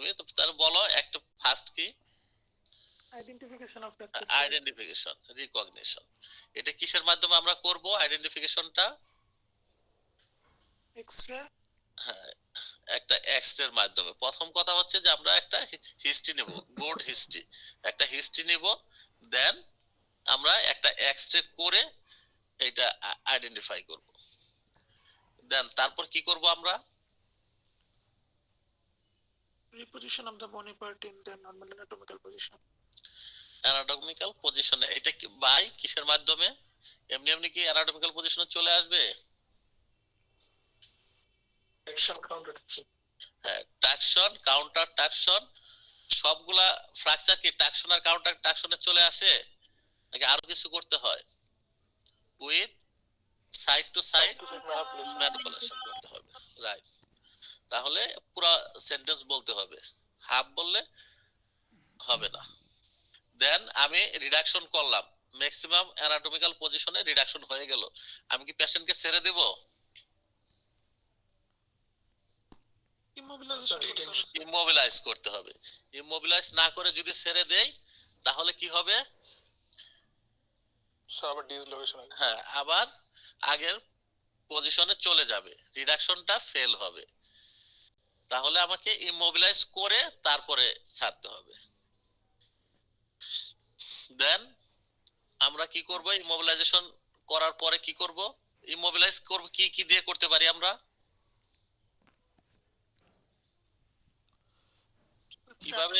আমি তো তার বলো একটা ফার্স্ট কি identification of the cell identification recognition এটা কিসের মাধ্যমে আমরা করব আইডেন্টিফিকেশনটা এক্স-রে হ্যাঁ একটা এক্স-রের মাধ্যমে প্রথম কথা হচ্ছে যে আমরা একটা হিস্ট্রি নেব গুড হিস্ট্রি একটা হিস্ট্রি নেব দেন আমরা একটা এক্স-রে করে এটা আইডেন্টিফাই করব দেন তারপর কি করব আমরা reposition of the bony part in the normal anatomical position anatomical পজিশনে এটা কি বাই কিসের মাধ্যমে এমনি এমনি কি অ্যানাটমিক্যাল পজিশনে চলে আসবে ট্রাকশন কাউন্টার হ্যাঁ ট্রাকশন কাউন্টার ট্রাকশন সবগুলা ফ্র্যাকচার কি ট্রাকশন আর কাউন্টার ট্রাকশনে চলে আসে নাকি আরো কিছু করতে হয় with side to side manipulation করতে হবে রাইট তাহলে পুরো সেন্টেন্স বলতে হবে হাফ বললে হবে না দেন আমি রিডাকশন করলাম ম্যাক্সিমাম অ্যানাটমিক্যাল পজিশনে রিডাকশন হয়ে গেল আমি কি পেশেন্টকে ছেড়ে দেব ইমোবিলাইজ করতে হবে ইমোবিলাইজ না করে যদি ছেড়ে দেই তাহলে কি হবে আবার ডিসলোকেশন হ্যাঁ আবার আগের পজিশনে চলে যাবে রিডাকশনটা ফেল হবে তাহলে আমাকে ইমোবিলাইজ করে তারপরে ছাড়তে হবে দেন আমরা কি করব ইমোবিলাইজেশন করার পরে কি করব ইমোবিলাইজ করব কি কি দিয়ে করতে পারি আমরা কিভাবে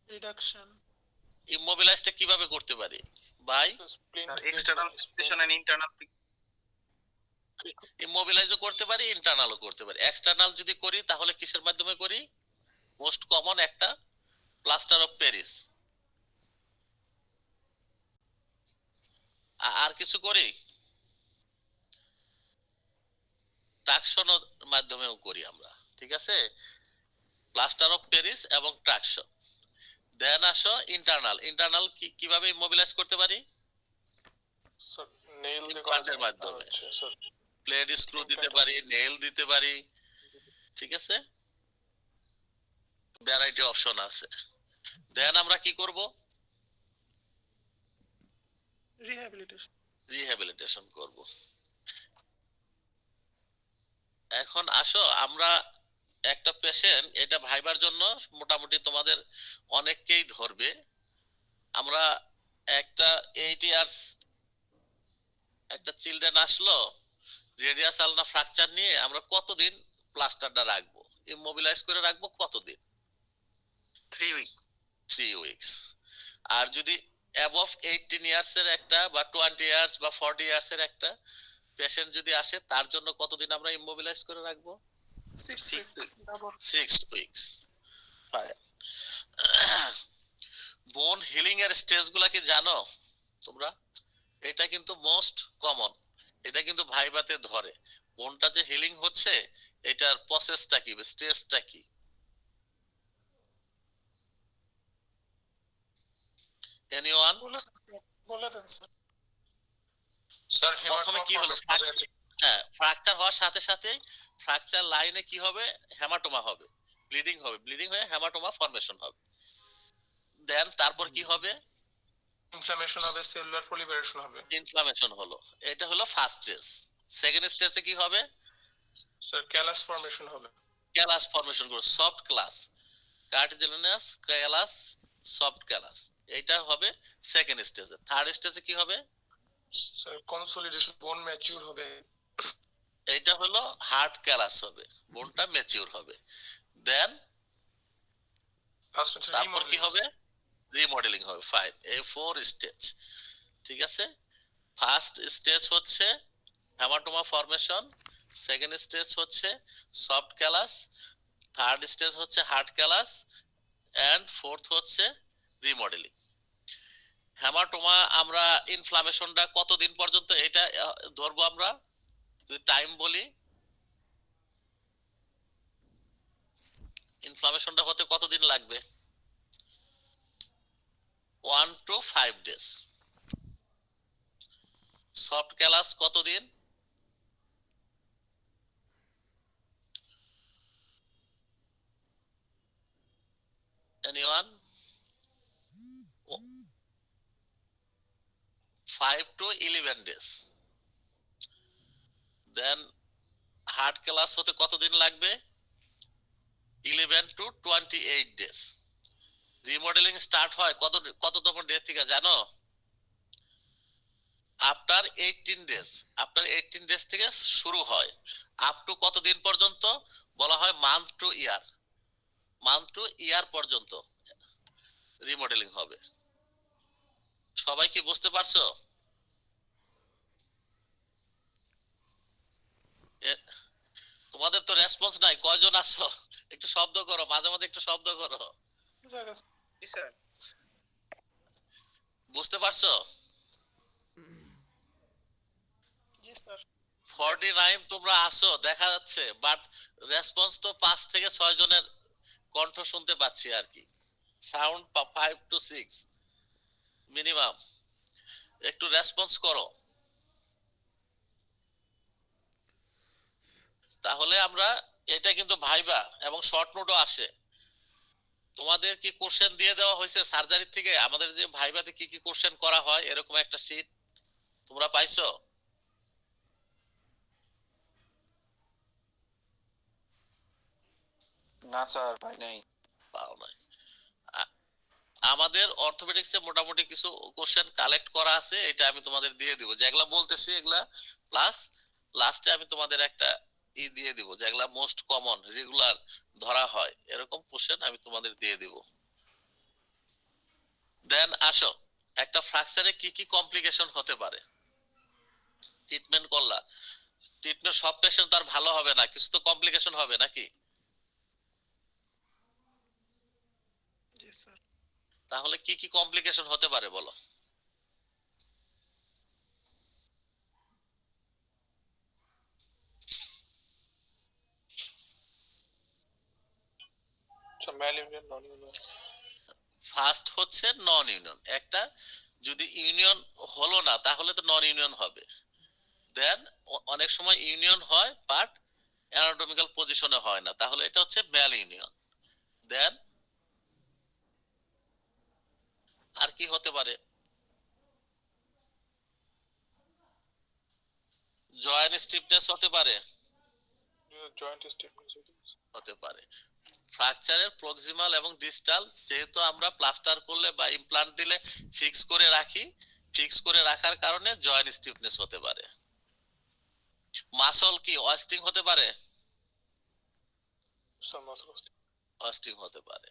রিডাকশন ইমোবিলাইজটা কিভাবে করতে পারি by external fixation and internal ইমোবিলাইজও করতে পারি ইন্টারনালও করতে পারি এক্সটার্নাল যদি করি তাহলে কিসের মাধ্যমে করি মোস্ট কমন একটা প্লাস্টার অফ প্যারিস আর কিছু করি ট্রাকশনের মাধ্যমেও করি আমরা ঠিক আছে প্লাস্টার অফ প্যারিস এবং ট্রাকশন দেন আসো ইন্টারনাল ইন্টারনাল কিভাবে ইমোবিলাইজ করতে পারি নেইল ইমপ্লান্টের মাধ্যমে প্লেট স্ক্রু দিতে পারি নেইল দিতে পারি ঠিক আছে ভ্যারাইটি অপশন আছে দেন আমরা কি করব রিহ্যাবিলিটেশন করব এখন আসো আমরা একটা পেশেন্ট এটা ভাইবার জন্য মোটামুটি তোমাদের অনেককেই ধরবে আমরা একটা 8 ইয়ার্স একটা চিলড্রেন আসলো রেডিয়াস আলনা ফ্র্যাকচার নিয়ে আমরা কতদিন প্লাস্টারটা রাখবো ইমোবিলাইজ করে রাখবো কতদিন 3 উইক 3 উইকস আর যদি অ্যাবভ 18 ইয়ার্স এর একটা বা 20 ইয়ার্স বা 40 ইয়ার্স এর একটা পেশেন্ট যদি আসে তার জন্য কতদিন আমরা ইমোবিলাইজ করে রাখবো 6 উইকস ফাইন বোন হিলিং এর স্টেজগুলা কি জানো তোমরা এটা কিন্তু মোস্ট কমন এটা কিন্তু ভাইবাতে ধরে বোনটা যে হিলিং হচ্ছে এটার প্রসেসটা কি স্টেজটা কি এনিওয়ান বলে দেন স্যার প্রথমে কি হলো হ্যাঁ ফ্র্যাকচার হওয়ার সাথে সাথে ফ্র্যাকচার লাইনে কি হবে হেমাটোমা হবে ব্লিডিং হয়ে হেমাটোমা ফর্মেশন হবে দেন তারপর কি হবে ইনফ্লামেশন হবে সেলুলার প্রলিফারেশন হবে ইনফ্লামেশন হলো এটা হলো ফার্স্ট স্টেজ সেকেন্ড স্টেজে কি হবে স্যার ক্যালাস ফর্মেশন হবে ক্যালাস ফর্মেশন করে সফট ক্লাস কার্টিলেনাস ক্যালাস সফট ক্যালাস এটা হবে সেকেন্ড স্টেজে থার্ড স্টেজে কি হবে স্যার কনসোলিডেশন বোন ম্যাচিউর হবে এটা হলো হার্ড ক্যালাস হবে বোনটা ম্যাচিউর হবে দেন তারপর কি হবে রিমডেলিং হবে ফাইন এই 4 স্টেজ ঠিক আছে ফার্স্ট স্টেজ হচ্ছে হেমাটোমা ফর্মেশন সেকেন্ড স্টেজ হচ্ছে সফট ক্যালাস থার্ড স্টেজ হচ্ছে হার্ড ক্যালাস এন্ড ফোর্থ হচ্ছে রিমডেলিং হেমাটোমা আমরা ইনফ্লামেশনটা কতদিন পর্যন্ত এটা ধরবো আমরা যদি টাইম বলি ইনফ্লামেশনটা হতে কতদিন লাগবে 1 to 5 days সফট ক্যালাস কতদিন 5 to 11 days. Then hard class হতে কতদিন লাগবে? 11 to 28 days. রিমডেলিং স্টার্ট হয় কততম ডে থেকে জানো? After 18 days. আফটার 18 ডেজ থেকে শুরু হয়, আপ টু কতদিন পর্যন্ত বলা হয়? মান্থ টু ইয়ার। মান্থ টু ইয়ার পর্যন্ত রিমডেলিং হবে। সবাই কি বুঝতে পারছো? তোমাদের তো রেসপন্স নাই, কয়জন আছো? একটু শব্দ করো, মাঝে মাঝে একটু শব্দ করো। জি স্যার। বুঝতে পারছো? জি স্যার। 49 তোমরা আসো দেখা যাচ্ছে, বাট রেসপন্স তো 5 থেকে 6 জনের কণ্ঠ শুনতে পাচ্ছি আর কি। Sound 5 to 6 minimum. একটু রেসপন্স করো, তাহলে আমরা এটা কিন্তু ভাইবা এবং শর্ট নোটও আসে। তোমাদের কি কোশ্চেন দিয়ে দেওয়া হয়েছে সার্জারি থেকে? আমাদের যে ভাইবাতে কি কি কোশ্চেন করা হয় এরকম একটা শীট তোমরা পাইছো? না স্যার, পাই নাই। পাও নাই। আমাদের অর্থোপেডিক্সে মোটামুটি কিছু কোশ্চেন কালেক্ট করা আছে, এটা আমি তোমাদের দিয়ে দিব। যেগুলা বলতেছি এগুলা প্লাস লাস্টে আমি তোমাদের একটা দিয়ে দিব, যেগুলা মোস্ট কমন রেগুলার ধরা হয় এরকম কোশ্চেন আমি তোমাদের দিয়ে দিব। দেন আসো, একটা ফ্র্যাকচারে কি কি কমপ্লিকেশন হতে পারে? ট্রিটমেন্ট করলা, ট্রিটমেন্ট সব পেশেন্ট তার ভালো হবে না, কিছু তো কমপ্লিকেশন হবে নাকি? জি স্যার। তাহলে কি কি কমপ্লিকেশন হতে পারে বলো? ফার্স্ট হচ্ছে নন ইউনিয়ন। একটা যদি ইউনিয়ন হলো না তাহলে তো নন ইউনিয়ন হবে। দেন অনেক সময় ইউনিয়ন হয় বাট অ্যানাটমিক্যাল পজিশনে হয় না, তাহলে এটা হচ্ছে ম্যাল ইউনিয়ন। দেন আর কি হতে পারে? জয়েন্ট স্টিফনেস হতে পারে। হতে পারে। ফ্র্যাকচারের প্রক্সিমাল এবং ডিস্টাল যেহেতু আমরা প্লাস্টার করলে বা ইমপ্লান্ট দিলে ফিক্স করে রাখি, ফিক্স করে রাখার কারণে জয়েন্ট স্টিফনেস হতে পারে। মাসল কি ওয়েস্টিং হতে পারে? ওয়েস্টিং হতে পারে।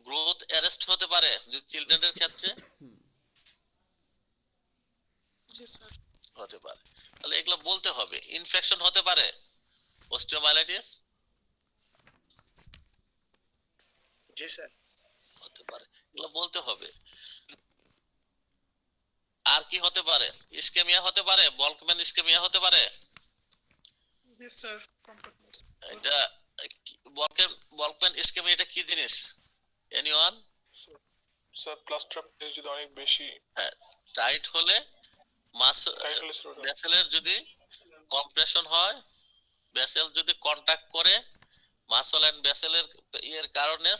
গ্রোথ অ্যারেস্ট হতে পারে যদি চিলড্রেনের ক্ষেত্রে। জি স্যার। হতে পারে। তাহলে এগুলো বলতে হবে। ইনফেকশন হতে পারে, অস্টিওমাইলাইটিস জি স্যার। হতে পারে, এগুলো বলতে হবে। আর কি হতে পারে? ইসকেমিয়া হতে পারে, বলকম্যান ইসকেমিয়া হতে পারে। জি স্যার। কমপ্লিট। এটা বলকম্যান ইসকেমিয়া এটা কি জিনিস? এনিওয়ান? স্যার প্লাস্টার যদি অনেক বেশি টাইট হলে ভেসেলের যদি কম্প্রেশন হয়, ভেসেল যদি কন্টাক্ট করে মাসল এন্ড ভেসেলের এর কারণে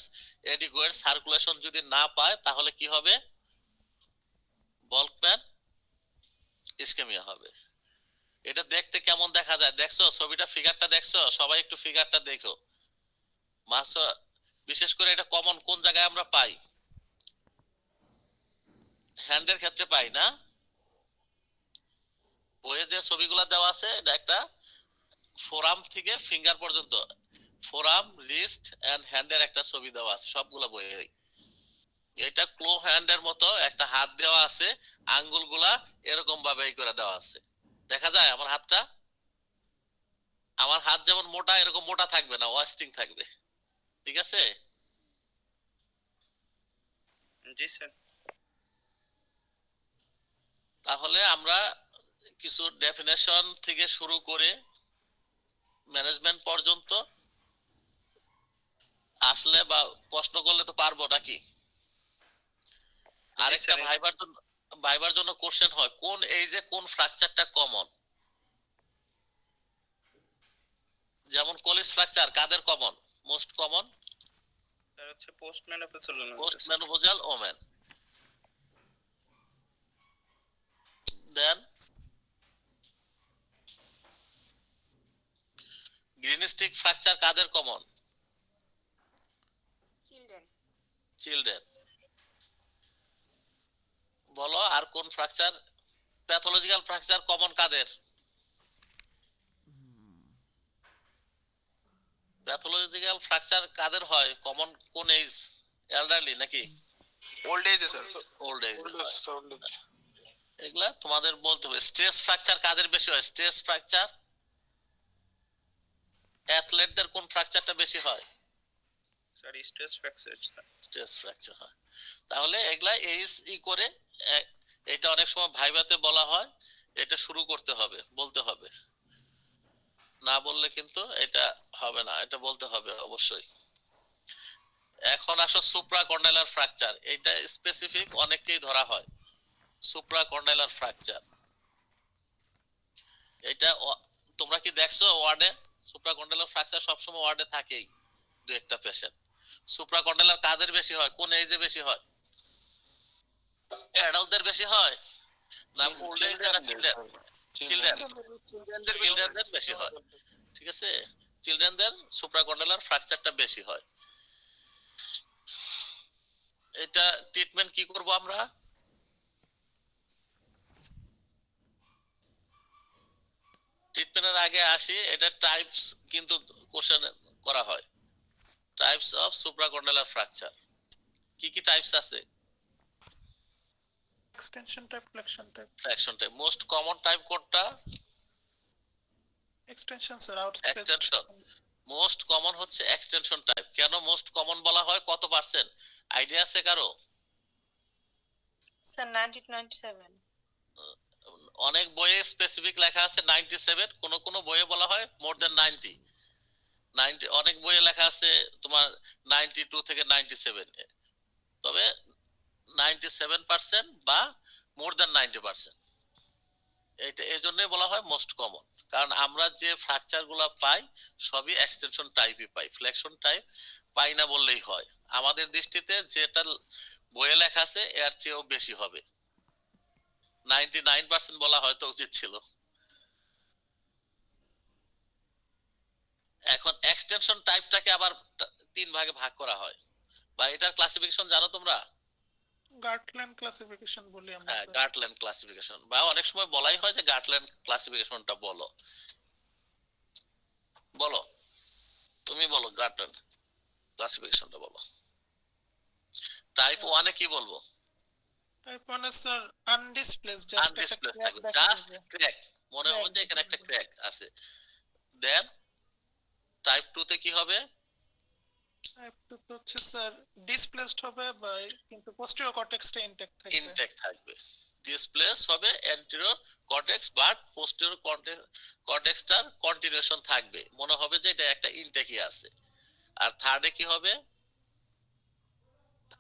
এডিকুয়েট সার্কুলেশন যদি না পায় তাহলে কি হবে? বলকম্যান ইসকেমিয়া হবে। এটা দেখতে কেমন দেখা যায় দেখছো? ছবিটা ফিগারটা দেখছো? সবাই একটু ফিগারটা দেখো। মাসল বিশেষ করে এটা কমন কোন জায়গায় আমরা পাই? হ্যান্ডের ক্ষেত্রে পাই না? বইয়ে যে ছবিগুলো দেওয়া আছে এটা একটা ফোরাম থেকে ফিঙ্গার পর্যন্ত, ফোরাম, রিস্ট এন্ড হ্যান্ডের একটা ছবি দেওয়া আছে সবগুলো বইয়ে। এটা ক্লো হ্যান্ডের মতো একটা হাত দেওয়া আছে, আঙ্গুলগুলা এরকম ভাবে এই করে দেওয়া আছে। দেখা যায় আমার হাতটা? আমার হাত যেমন মোটা এরকম মোটা থাকবে না, ওয়েস্টিং থাকবে। ঠিক আছে? জি স্যার। তাহলে আমরা কিছু ডেফিনেশন থেকে শুরু করে ম্যানেজমেন্ট পর্যন্ত আসলে বা প্রশ্ন করলে তো পারবো নাকি? আরেকটা ভাইবার জন্য কোশ্চেন হয় কোন এজে কোন ফ্র্যাকচারটা কমন? যেমন কোলিস ফ্র্যাকচার কাদের কমন? মোস্ট কমন স্যার হচ্ছে post menopausal women. Then green stick fracture কাদের কমন? চিলড্রেন। বলো আর কোন ফ্র্যাকচার, প্যাথোলজিক্যাল ফ্র্যাকচার কমন কাদের? প্যাথোলজিক্যাল ফ্র্যাকচার কাদের হয় কমন, কোন এজ? এল্ডারলি নাকি old age sir. Old age? old age. এগুলা তোমাদের বলতে হবে। স্ট্রেস ফ্র্যাকচার কাদের বেশি হয়? স্ট্রেস ফ্র্যাকচার অ্যাথলেটদের কোন ফ্র্যাকচারটা বেশি হয়? Sir stress fracture. Stress fracture হয়। তাহলে এগুলা এইস করে এটা অনেক সময় ভাইভাতে বলা হয়, এটা শুরু করতে হবে, বলতে হবে, না বললে কিন্তু এটা হবে না, এটা বলতে হবে অবশ্যই। এখন আসো সুপ্রাকন্ডাইলার ফ্র্যাকচার, এটা স্পেসিফিক অনেককেই ধরা হয়। সুপ্রাকন্ডাইলার ফ্র্যাকচার এটা তোমরা কি দেখছো ওয়ার্ডে? সুপ্রাকন্ডাইলার ফ্র্যাকচার সবসময় ওয়ার্ডে থাকেই দু একটা পেশেন্ট। সুপ্রাকন্ডাইলার কাদের বেশি হয়, কোন এজে বেশি হয়? অ্যাডাল্টদের বেশি হয় না ওল্ড এজ না চিলড্রেন? চিলড্রেনদের বেশি হয়, ঠিক আছে। চিলড্রেনদের সুপ্রাকন্ডাইলার ফ্র্যাকচারটা বেশি হয়। এটা ট্রিটমেন্ট কি করব আমরা? ট্রিটমেন্টের আগে আসি, এটা টাইপস কিন্তু কোশ্চেন করা হয়। টাইপস অফ সুপ্রাকন্ডাইলার ফ্র্যাকচার কি কি টাইপস আছে? extension type, flexion type. Fraction type. Most common type কোনটা? Extension sir, outstretched. Extension. Most common হচ্ছে এক্সটেনশন টাইপ। কেন মোস্ট কমন বলা হয়, কত পার্সেন্ট আইডিয়া আছে কারো? Sir, 90 to 97. অনেক বইয়ে স্পেসিফিক লেখা আছে 97, কোন কোন বইয়ে বলা হয় মোর দ্যান 90। 90 অনেক বইয়ে লেখা আছে তোমার 92 থেকে 97, তবে 97% বা মোর দ্যান 90%। এটা এই জন্যই বলা হয় মোস্ট কমন, কারণ আমরা যে ফ্র্যাকচার গুলা পাই সবই এক্সটেনশন টাইপই পাই, ফ্লেকশন টাইপ পাই না বললেই হয়। আমাদের দৃষ্টিতে যেটা বইয়ে লেখা আছে এর চেয়েও বেশি হবে। 99% বলা হয়তো উচিত ছিল। এখন এক্সটেনশন টাইপটাকে আবার তিন ভাগে ভাগ করা হয়, বা এটার ক্লাসিফিকেশন জানো তোমরা? Gartland classification বলি আমরা হ্যাঁ, স্যার। গার্টল্যান্ড ক্লাসিফিকেশন, বা অনেক সময় বলাই হয় যে গার্টল্যান্ড ক্লাসিফিকেশনটা বলো। বলো, তুমি বলো গার্টল্যান্ড ক্লাসিফিকেশনটা বলো। টাইপ 1 এ কি বলবো? Type 1 is sir undisplaced, just একটা আনডিসপ্লেস crack থাকবে, দেখা জাস্ট যাবে। ক্র্যাক, মনে হবে যে এখানে একটা ক্র্যাক আছে। দেন টাইপ 2 তে কি হবে? Type 2 তো হচ্ছে স্যার displaced হবে বা কিন্তু posterior cortex টা intact থাকবে। ইনটেক্ট থাকবে। ডিসপ্লেস হবে অ্যান্টেরিয়র কর্টেক্স, বাট পোস্টেরিয়র কর্টেক্সটার কন্টিনিউশন থাকবে, মনে হবে যে এটা একটা ইনটেকই আছে। আর থার্ডে কি হবে?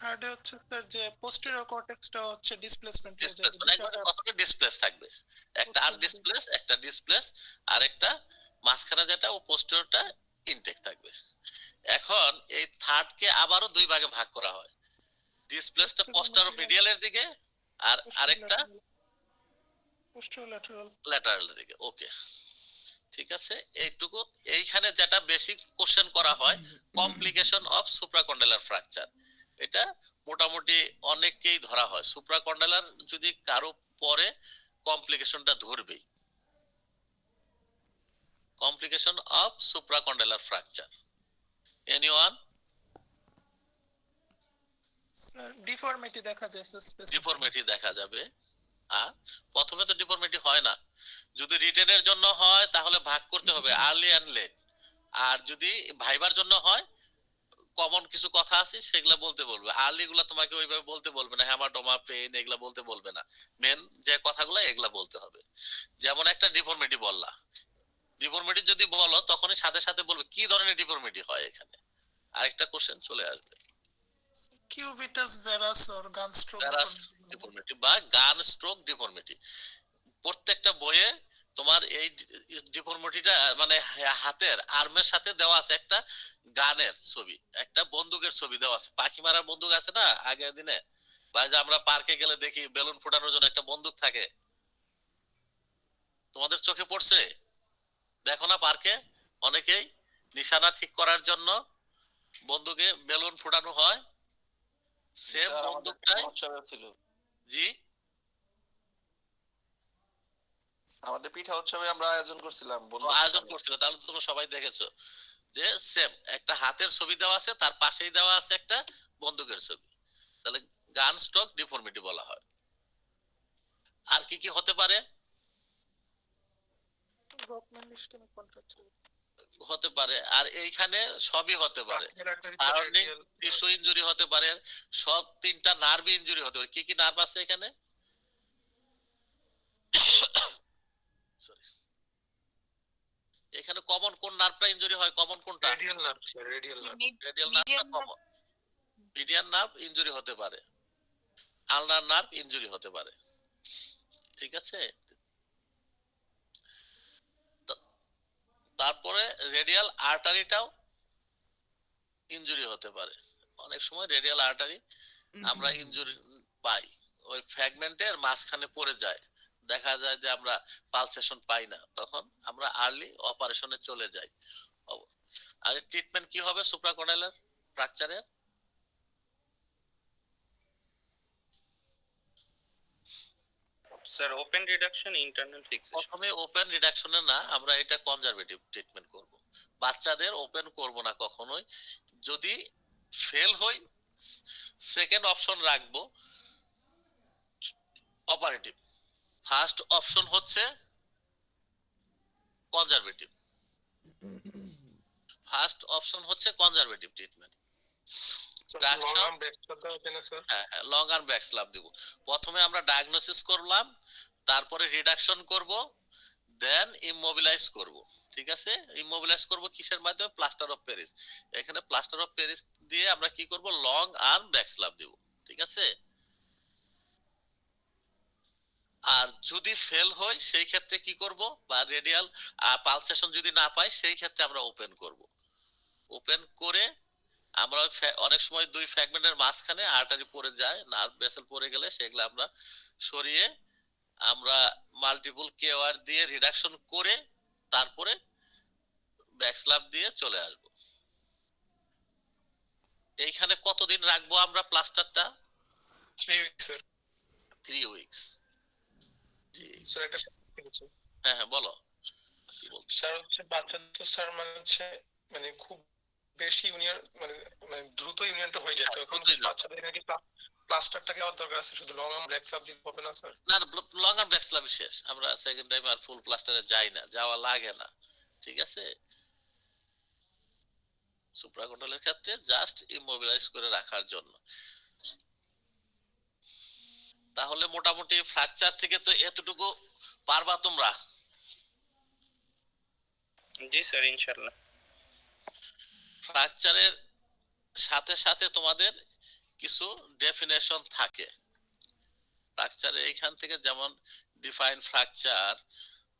থার্ডে হচ্ছে স্যার যে posterior cortex টা হচ্ছে displacement হয়ে ডিসপ্লেস, যাবে। মানে একবারে কতটা ডিসপ্লেস থাকবে, একটা আনডিসপ্লেস, একটা ডিসপ্লেস, আর একটা মাঝখানে যেটা ও পোস্টেরিয়রটা ইনটেক থাকবে। এখন এই থার্ড কে আবারও দুই ভাগে ভাগ করা হয়, ডিসপ্লেসটা পোস্টেরিয়র মিডিয়ালের দিকে আর আরেকটা posterior lateral। ল্যাটারালের দিকে। ওকে, ঠিক আছে। এইটুকু। এইখানে যেটা বেসিক কোশ্চেন করা হয় কমপ্লিকেশন অফ সুপ্রাকন্ডাইলার ফ্র্যাকচার, এটা মোটামুটি অনেককেই ধরা হয়। সুপ্রাকন্ডাইলার যদি কারো পরে কমপ্লিকেশনটা ধরবেই। Complication of supracondylar fracture, anyone? Sir deformity দেখা যায় স্যার, স্পেসিফিক ডিফর্মিটি দেখা যাবে। আর প্রথমে তো ডিফর্মিটি হয় না, যদি রিটেনের জন্য হয় তাহলে ভাগ করতে হবে আর্লি এন্ড লেট। আর যদি ভাইবার জন্য হয় কমন কিছু কথা আছে সেগুলা বলতে বলবে। আর্লি গুলা তোমাকে ওইভাবে বলতে বলবে না, হেমাটোমা, পেইন এগুলা বলতে বলবে না। মেন যে কথাগুলো এগুলা বলতে হবে। যেমন একটা ডিফর্মিটি বললা, ডিফর্মিটি যদি বলো তখনই সাথে সাথে বলবে কি ধরনের ডিফর্মিটি হয় এখানে। আরেকটা কোশ্চেন চলে আসবে, কিউবিটাস ভেরাস অর গান স্ট্রোক প্যারাস ডিফর্মিটি বা গান স্ট্রোক ডিফর্মিটি। প্রত্যেকটা বইয়ে তোমার এই ডিফর্মিটিটা মানে হাতের আর্মের সাথে দেওয়া আছে একটা গানের ছবি, একটা বন্দুকের ছবি দেওয়া আছে। পাখি মারার বন্দুক আছে না আগের দিনে, বা যে আমরা পার্কে গেলে দেখি বেলুন ফোটানোর জন্য একটা বন্দুক থাকে, তোমাদের চোখে পড়ছে? দেখো না পার্কে অনেকেই নিশানা ঠিক করার জন্য বন্দুকে বেলুন ফোটানো হয়, সেম বন্দুকটাই। ছিল জি, আমাদের পিঠা উৎসবে আমরা আয়োজন করছিলাম আয়োজন করছিল, তাহলে তো তোমরা সবাই দেখেছো যে সেম একটা হাতের ছবি দেওয়া আছে, তার পাশেই দেওয়া আছে একটা বন্দুকের ছবি, তাহলে গান স্টক ডিফর্মিটি বলা হয়। আর কি কি হতে পারে? গভর্নমেন্ট নিষ্কাম কন্ট্রাক্ট হতে পারে, আর এইখানে সবই হতে পারে। সারাউন্ডিং টিস্যু ইনজুরি হতে পারে, সব তিনটা নার্ভ ইনজুরি হতে পারে। কি কি নার্ভ আছে এখানে? সরি, এখানে কমন কোন নার্ভটা ইনজুরি হয়? কমন কোনটা? Radial nerve sir, radial nerve. Radial নার্ভটা কমন। মিডিয়ান নার্ভ ইনজুরি হতে পারে, আলনার নার্ভ ইনজুরি হতে পারে। ঠিক আছে, তারপরে রেডিয়াল আর্টারিটাও ইনজুরি হতে পারে। অনেক সময় রেডিয়াল আর্টারি আমরা ইনজুরি পাই, ওই ফ্র্যাগমেন্টের মাঝখানে পড়ে যায়, দেখা যায় যে আমরা পালসেশন পাই না, তখন আমরা আর্লি অপারেশনে চলে যাই। আর ট্রিটমেন্ট কি হবে সুপ্রাকন্ডাইলার ফ্র্যাকচারের? Sir open reduction, internal fixation. প্রথমে ওপেন রিডাকশনে না, আমরা এটা কনজারভেটিভ ট্রিটমেন্ট করব। বাচ্চাদের ওপেন করব না কখনোই। যদি ফেল হই, সেকেন্ড অপশন রাখবো অপারেটিভ। ফার্স্ট অপশন হচ্ছে কনজারভেটিভ। ফার্স্ট অপশন হচ্ছে conservative treatment. Long arm back করতে হবে না স্যার? হ্যাঁ হ্যাঁ, লং আর্ম ব্যাক স্ল্যাব দিব। প্রথমে আমরা ডায়াগনোসিস করলাম, তারপরে রিডাকশন করব, দেন ইমমোবিলাইজ করব। ঠিক আছে, ইমমোবিলাইজ করব কিসের মাধ্যমে? Plaster of Paris. এখানে প্লাস্টার অফ প্যারিস দিয়ে আমরা কি করব? লং আর্ম ব্যাক স্ল্যাব দিব। ঠিক আছে, আর যদি ফেল হয় সেই ক্ষেত্রে কি করব? বা রেডিয়াল পালসেশন যদি না পাই সেই ক্ষেত্রে আমরা ওপেন করব। ওপেন করে আমরা অনেক সময় দুই ফ্র্যাগমেন্টের মাঝখানে আর্টারি পড়ে যায়, নার্ভ ভেসেল পড়ে গেলে সেগুলো আমরা সরিয়ে আমরা মাল্টিপল কেওয়ার দিয়ে রিডাকশন করে তারপরে ব্যাকস্ল্যাব দিয়ে চলে আসব। এইখানে কতদিন রাখবো আমরা প্লাস্টারটা? 3 উইকস স্যার। 3 উইকস। জি স্যার একটা কিছু হ্যাঁ হ্যাঁ বলো, কি বলছো? স্যার হচ্ছে বাচ্চা তো স্যার মানে হচ্ছে মানে খুব বেশি ইউনিয়ন মানে মানে দ্রুত ইউনিয়নটা হয়ে যায়, তো এখন বাচ্চাদের নাকি প্লাস্টারটাকে আর দরকার আছে, শুধু লং আর্ম ব্যাক স্ল্যাব দিতে হবে না স্যার? না, লং আর্ম ব্যাকস্ল্যাব শেষ, আমরা সেকেন্ড টাইম আর ফুল প্লাস্টারে যাই না, যাওয়া লাগে না। ঠিক আছে, সুপ্রাকন্ডালের ক্ষেত্রে জাস্ট ইমমোবিলাইজ করে রাখার জন্য। তাহলে মোটামুটি ফ্র্যাকচার থেকে তো এতটুকু পারবা তোমরা? জি স্যার, ইনশাআল্লাহ। ফ্র্যাকচারের সাথে সাথে তোমাদের কিছু ডেফিনেশন থাকে ফ্র্যাকচারে এইখান থেকে, যেমন ডিফাইন ফ্র্যাকচার,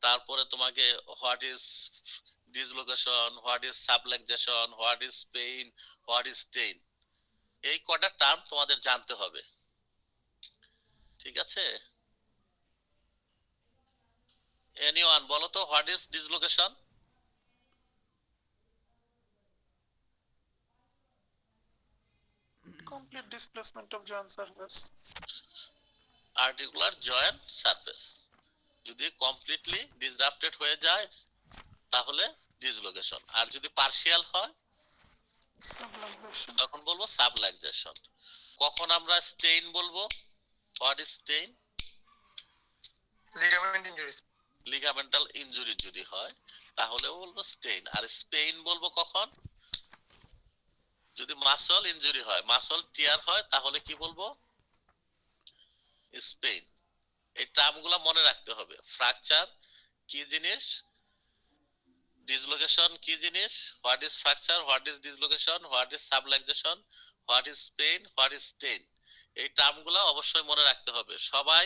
তারপরে তোমাকে what is dislocation, what is subluxation, what is pain, what is strain, এই কটা টার্ম তোমাদের জানতে হবে। ঠিক আছে, এনিওয়ান বলো তো what is dislocation? complete displacement of joint surface. Articular joint surface যদি কমপ্লিটলি ডিসরাপ্টেড হয়ে যায় তাহলে ডিসলোকেশন, আর যদি পার্শিয়াল হয় Subluxation. তখন বলবো সাবলাক্সেশন। কখন আমরা স্টেইন বলবো? What is strain? Ligament injury. Ligamental injury যদি হয় তাহলেও বলবো স্টেইন। আর স্পেইন বলবো কখন? যদি মাসল ইনজুরি হয়, মাসল টিয়ার হয়, তাহলে কি বলবো? স্পেইন। এই টার্মগুলো মনে রাখতে হবে। ফ্র্যাকচার কি জিনিস, ডিসলোকেশন কি জিনিস, what is fracture, what is dislocation, what is subluxation, what is pain, what is strain, এই টার্মগুলো অবশ্যই মনে রাখতে হবে। সবাই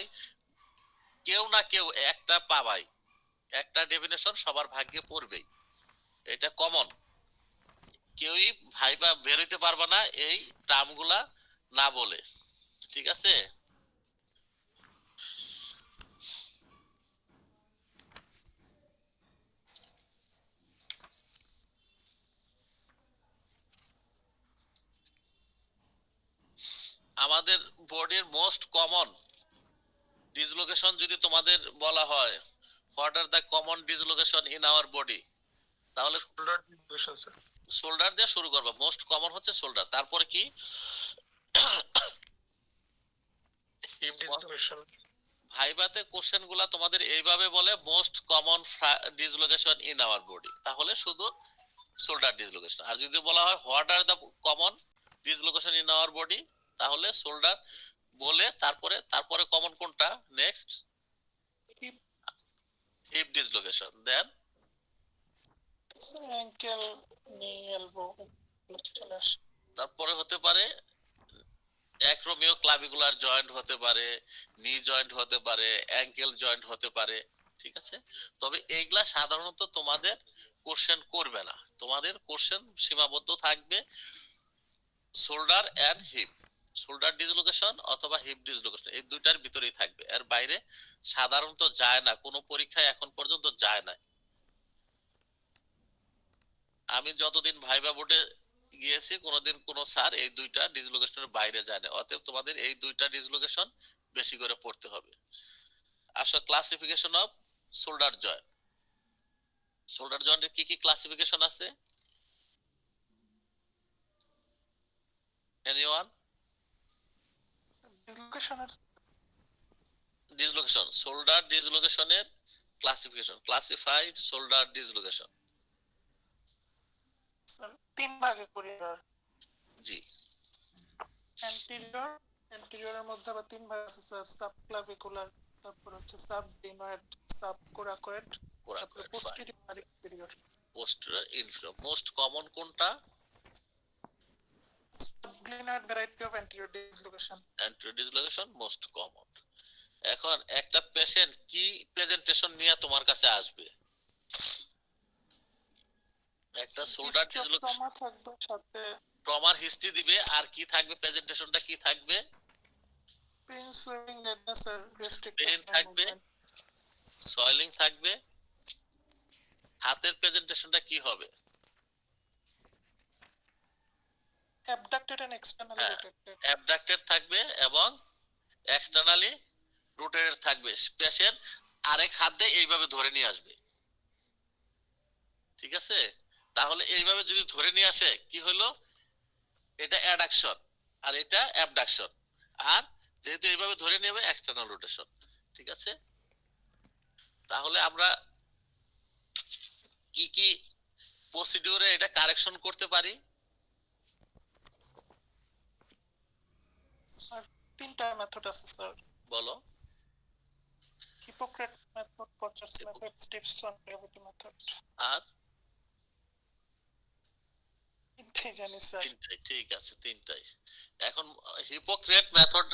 কেউ না কেউ একটা পাবাই, একটা ডেফিনেশন সবার ভাগ্যে পড়বেই, এটা কমন। কেউই ভাইবা বের হইতে পারবে না এই টার্মগুলা না বলে। ঠিক আছে, বডির মোস্ট কমন ডিসলোকেশন যদি তোমাদের বলা হয়, what are the common dislocation in our body, তাহলে শোল্ডার ডিসলোকেশন স্যার। শোল্ডার দিয়ে শুরু করবা। মোস্ট কমন হচ্ছে শোল্ডার, তারপরে কি? Heap dislocation. ভাইবাতে কোশ্চেন গুলা তোমাদের এইভাবে বলে most common dislocation in our body, তাহলে শুধু শোল্ডার ডিসলোকেশন। আর যদি বলা হয় what are the common dislocation in our body, তাহলে শোল্ডার বলে তারপরে কমন কোনটা নেক্সট? Hip, হিপ ডিসলোকেশন, দেন ankle, knee, elbow, চলে আসে। তারপরে হতে পারে অ্যাক্রোমিও ক্লাভিকুলার জয়েন্ট হতে পারে, নি জয়েন্ট হতে পারে, অ্যাঙ্কেল জয়েন্ট হতে পারে, ঠিক আছে? তবে এইগুলা সাধারণত তোমাদের কোশ্চেন করবে না, তোমাদের কোশ্চেন সীমাবদ্ধ থাকবে shoulder and hip, shoulder dislocation অথবা হিপ ডিসলোকেশন, এই দুইটার ভিতরেই থাকবে। এর বাইরে সাধারণত যায় না, কোনো পরীক্ষায় এখন পর্যন্ত যায় না। আমি যতদিন ভাইবা বোর্ডে গিয়েছি কোনোদিন কোনো স্যার এই দুইটা ডিসলোকেশনের বাইরে যায় না। অতএব তোমাদের এই দুইটা ডিসলোকেশন বেশি করে পড়তে হবে। আসলে classification of shoulder joint, shoulder জয়েন্টের কি কি ক্লাসিফিকেশন আছে? এনিওয়ান? Dislocation এর ডিসলোকেশন, শোল্ডার ডিসলোকেশনের classification, classified shoulder dislocation. Sir 3 ভাগে করি আর জি, অ্যান্টেরিয়রের মধ্যে আবার 3 ভাগ আছে স্যার, সাবক্লাভিকুলার, তারপর হচ্ছে সাবডিনয়েড, সাবকোরাকয়েড, তারপর পোস্টেরিয়র আর inferior. Posterior, inferior. Most common কোনটা? Subglenoid variety of anterior dislocation. Anterior dislocation most common. এখন একটা পেশেন্ট কি প্রেজেন্টেশন নিয়ে তোমার কাছে আসবে? একটা শোল্ডার ডিসলোকেশন ট্রমা থাকবে, সাথে ট্রমার হিস্ট্রি দিবে, আর কি থাকবে প্রেজেন্টেশনটা কি থাকবে? পেইন, সুয়েলিং, রেডনেস আর রেস্ট্রিক্টেড পেইন থাকবে, সয়েলিং থাকবে। হাতের প্রেজেন্টেশনটা কি হবে? অ্যাবডাক্টেড এন্ড এক্সটার্নালি হ্যাঁ, রোটেটেড। অ্যাবডাক্টেড থাকবে এবং এক্সটার্নালি রোটেটেড থাকবে। পেশেন্ট আরেক হাত দিয়ে এইভাবে ধরে নিয়ে আসবে, ঠিক আছে? তাহলে এইভাবে যদি ধরে নিয়ে আসে কি হলো? এটা অ্যাডাকশন আর এটা অ্যাবডাকশন। আর যেহেতু এইভাবে ধরে নেবে এক্সটার্নাল রোটেশন, ঠিক আছে? তাহলে আমরা কি কি প্রসিডিউরে এটা কারেকশন করতে পারি? স্যার 3টা মেথড আছে স্যার, বলো। Hippocrates method, Kocher's method, Stimson gravity method. আর তিনটাই জানি স্যার। তিনটাই, ঠিক আছে, তিনটাই। এখন হিপোক্রেট মেথড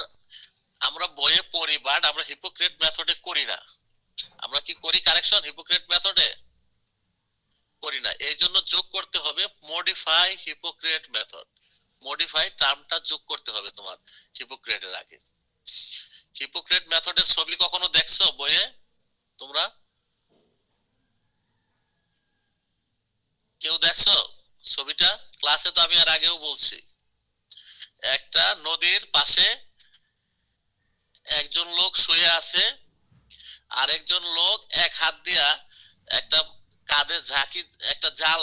আমরা বইয়ে পড়ি, বাট আমরা হিপোক্রেট মেথডে করি না। আমরা কি করি কারেকশন হিপোক্রেট মেথডে? করি না। এই জন্য যোগ করতে হবে মডিফাই হিপোক্রেট মেথড। মডিফাই টার্মটা যোগ করতে হবে তোমার হিপোক্রেটের আগে। হিপোক্রেট মেথডের ছবি কখনো দেখছো বইয়ে তোমরা? কেউ দেখছো ছবিটা? ক্লাসে তো আমি আর আগেও বলছি, একটা নদীর পাশে একজন লোক শুয়ে আছে, আর একজন লোক এক হাত দিয়া একটা কাঁধে ঝাঁকি, একটা জাল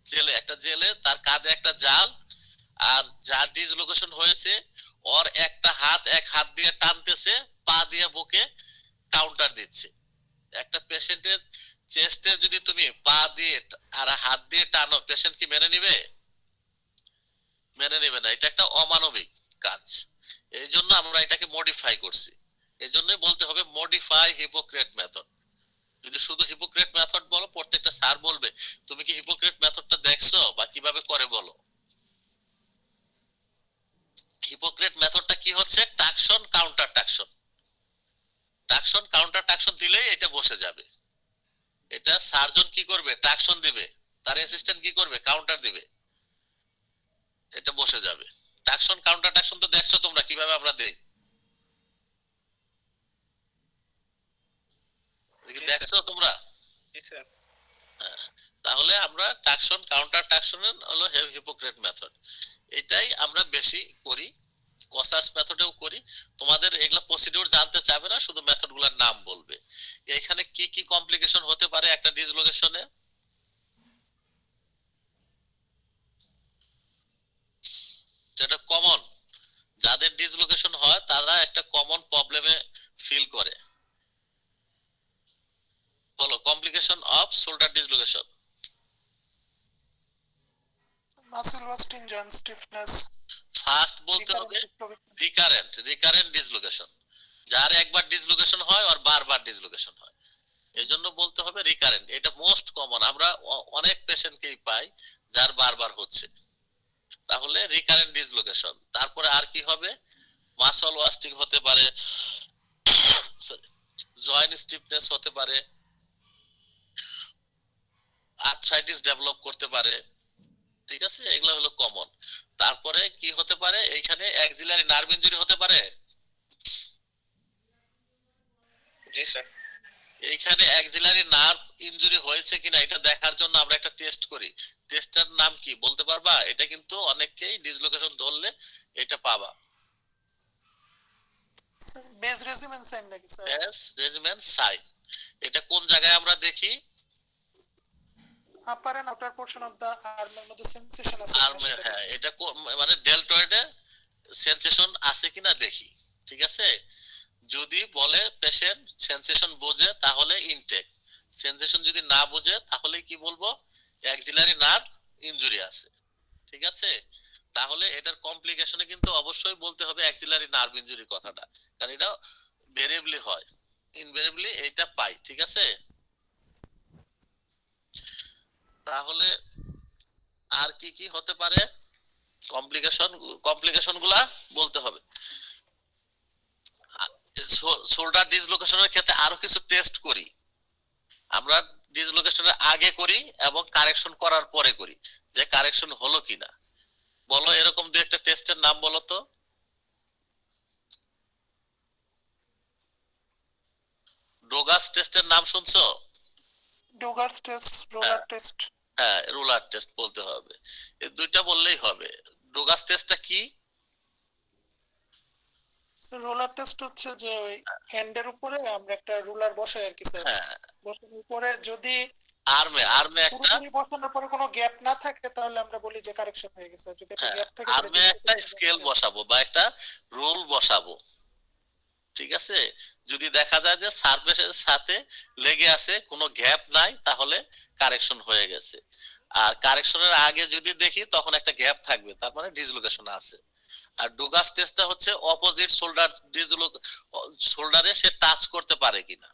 জেলে, একটা জেলে তার কাঁধে একটা জাল, আর যার ডিসলোকেশন হয়েছে ওর একটা হাত এক হাত দিয়ে টানতেছে, পা দিয়ে বুকে কাউন্টার দিচ্ছে। একটা পেশেন্টের চেস্টে যদি তুমি পা দিয়ে আর হাত দিয়ে টানো, পেশেন্ট কি মেনে নিবে? মেনে নেবে না। এটা একটা অমানবিক কাজ। এই জন্য আমরা এটাকে মডিফাই করছি। এই জন্যই বলতে হবে মডিফাই হিপোক্রেট মেথড। যদি শুধু হিপোক্রেট মেথড বলো, প্রত্যেকটা স্যার বলবে তুমি কি হিপোক্রেট মেথডটা দেখছো বা কিভাবে করে বলো। হিপোক্রেট মেথডটা কি হচ্ছে? টাকশন কাউন্টার টাকশন। টাকশন কাউন্টার টাকশন দিলেই এটা বসে যাবে। এটা সার্জন কি করবে? টাকশন দিবে, তার অ্যাসিস্ট্যান্ট কি করবে? কাউন্টার দিবে, এটা বসে যাবে। টাকশন কাউন্টার টাকশন তো দেখছো তোমরা কিভাবে আমরা দেই, দেখছো তোমরা? জি স্যার। তাহলে আমরা টাকশন কাউন্টার টাকশনের হলো হিপোক্রেট মেথড, এটাই আমরা বেশি করি, কসার্স মেথডেও করি। তোমাদের এগুলা প্রসিডিউর জানতে চাবে না, শুধু মেথডগুলোর নাম বলবে। এখানে কি কি কমপ্লিকেশন হতে পারে একটা ডিসলোকেশনে? যেটা কমন, যাদের ডিসলোকেশন হয় তারা একটা কমন প্রবলেমে ফিল করে। বলো, complication of shoulder dislocation. Muscle busting, joint stiffness, first বলতে হবে রিকারেন্ট ডিসলোকেশন। যার একবার ডিসলোকেশন হয় আর বারবার ডিসলোকেশন হয়, এইজন্য বলতে হবে রিকারেন্ট। এটা মোস্ট কমন, আমরা অনেক পেশেন্টকেই পাই যার বারবার হচ্ছে। তাহলে রিকারেন্ট ডিসলোকেশন। তারপরে আর কি হবে? মাসল ওয়াস্টিং হতে পারে, জয়েন্ট স্টিফনেস হতে পারে, আর্থ্রাইটিস ডেভেলপ করতে পারে। ঠিক আছে, এগুলো হলো কমন। তারপরে কি হতে পারে? এইখানে অ্যাক্সিলারি নার্ভ ইনজুরি হতে পারে। জি স্যার। এইখানে অ্যাক্সিলারি নার্ভ ইনজুরি হয়েছে কিনা এটা দেখার জন্য আমরা একটা টেস্ট করি। টেস্টটার নাম কি বলতে পারবা? এটা কিন্তু অনেককেই ডিসলোকেশন ধরলে এটা পাবা। স্যার বেস রেজিমেন্ট সাইন নাকি স্যার? এস রেজিমেন্ট সাইন। এটা কোন জায়গায় আমরা দেখি? Upper and outer portion of the আর্মের মধ্যে সেন্সেশন আছে কিনা আর্মে, সেটা হ্যাঁ, দেখি। এটা মানে ডেলটয়েডে সেন্সেশন আছে কিনা দেখি। ঠিক আছে, যদি বলে পেশেন্ট সেন্সেশন বোঝে তাহলে ইনটেক, সেন্সেশন যদি না বোঝে তাহলে কি বলবো? অ্যাক্সিলারি নার্ভ ইনজুরি আছে। ঠিক আছে, তাহলে এটার কমপ্লিকেশনে কিন্তু অবশ্যই বলতে হবে অ্যাক্সিলারি নার্ভ ইনজুরি কথাটা, কারণ এটা ভেরিয়েবলি হয়, ইনভেরিয়েবলি এটা পাই। ঠিক আছে, তাহলে আর কি কি হতে পারে কমপ্লিকেশন গুলা বলতে হবে। শোল্ডার ডিসলোকেশনের ক্ষেত্রে আরো কিছু টেস্ট করি আমরা, ডিসলোকেশনের আগে করি এবং কারেকশন করার পরে করি, যে কারেকশন হলো কিনা। বলো এরকম দু একটা টেস্টের নাম বলো তো। ডোগাস টেস্টের নাম শুনছো? ডোগার টেস্ট, রোলার টেস্ট। হ্যাঁ, রুলার টেস্ট বলতে হবে। এই দুইটা বললেই হবে। ডোগাস টেস্টটা কি? স্যার রোলার টেস্ট হচ্ছে যে ওই হ্যান্ডের উপরে আমরা একটা রুলার বসাই আর কি স্যার। হ্যাঁ, বসানোর উপরে যদি আর্মে একটা, পুরোপুরি বসানোর পরে কোনো গ্যাপ না থাকে তাহলে আমরা বলি যে কারেকশন হয়ে গেছে। যদি একটা হ্যাঁ, গ্যাপ থাকে আর্মে একটা স্কেল বসাবো বা একটা রুল বসাবো। ঠিক আছে, যদি দেখা যায় যে সারফেসের সাথে লেগে আছে, কোনো গ্যাপ নাই, তাহলে কারেকশন হয়ে গেছে। আর কারেকশনের আগে যদি দেখি তখন একটা গ্যাপ থাকবে, তার মানে ডিসলোকেশন আছে। আর ডোগাস টেস্টটা হচ্ছে অপোজিট শোল্ডার শোল্ডারে সে টাচ করতে পারে কিনা।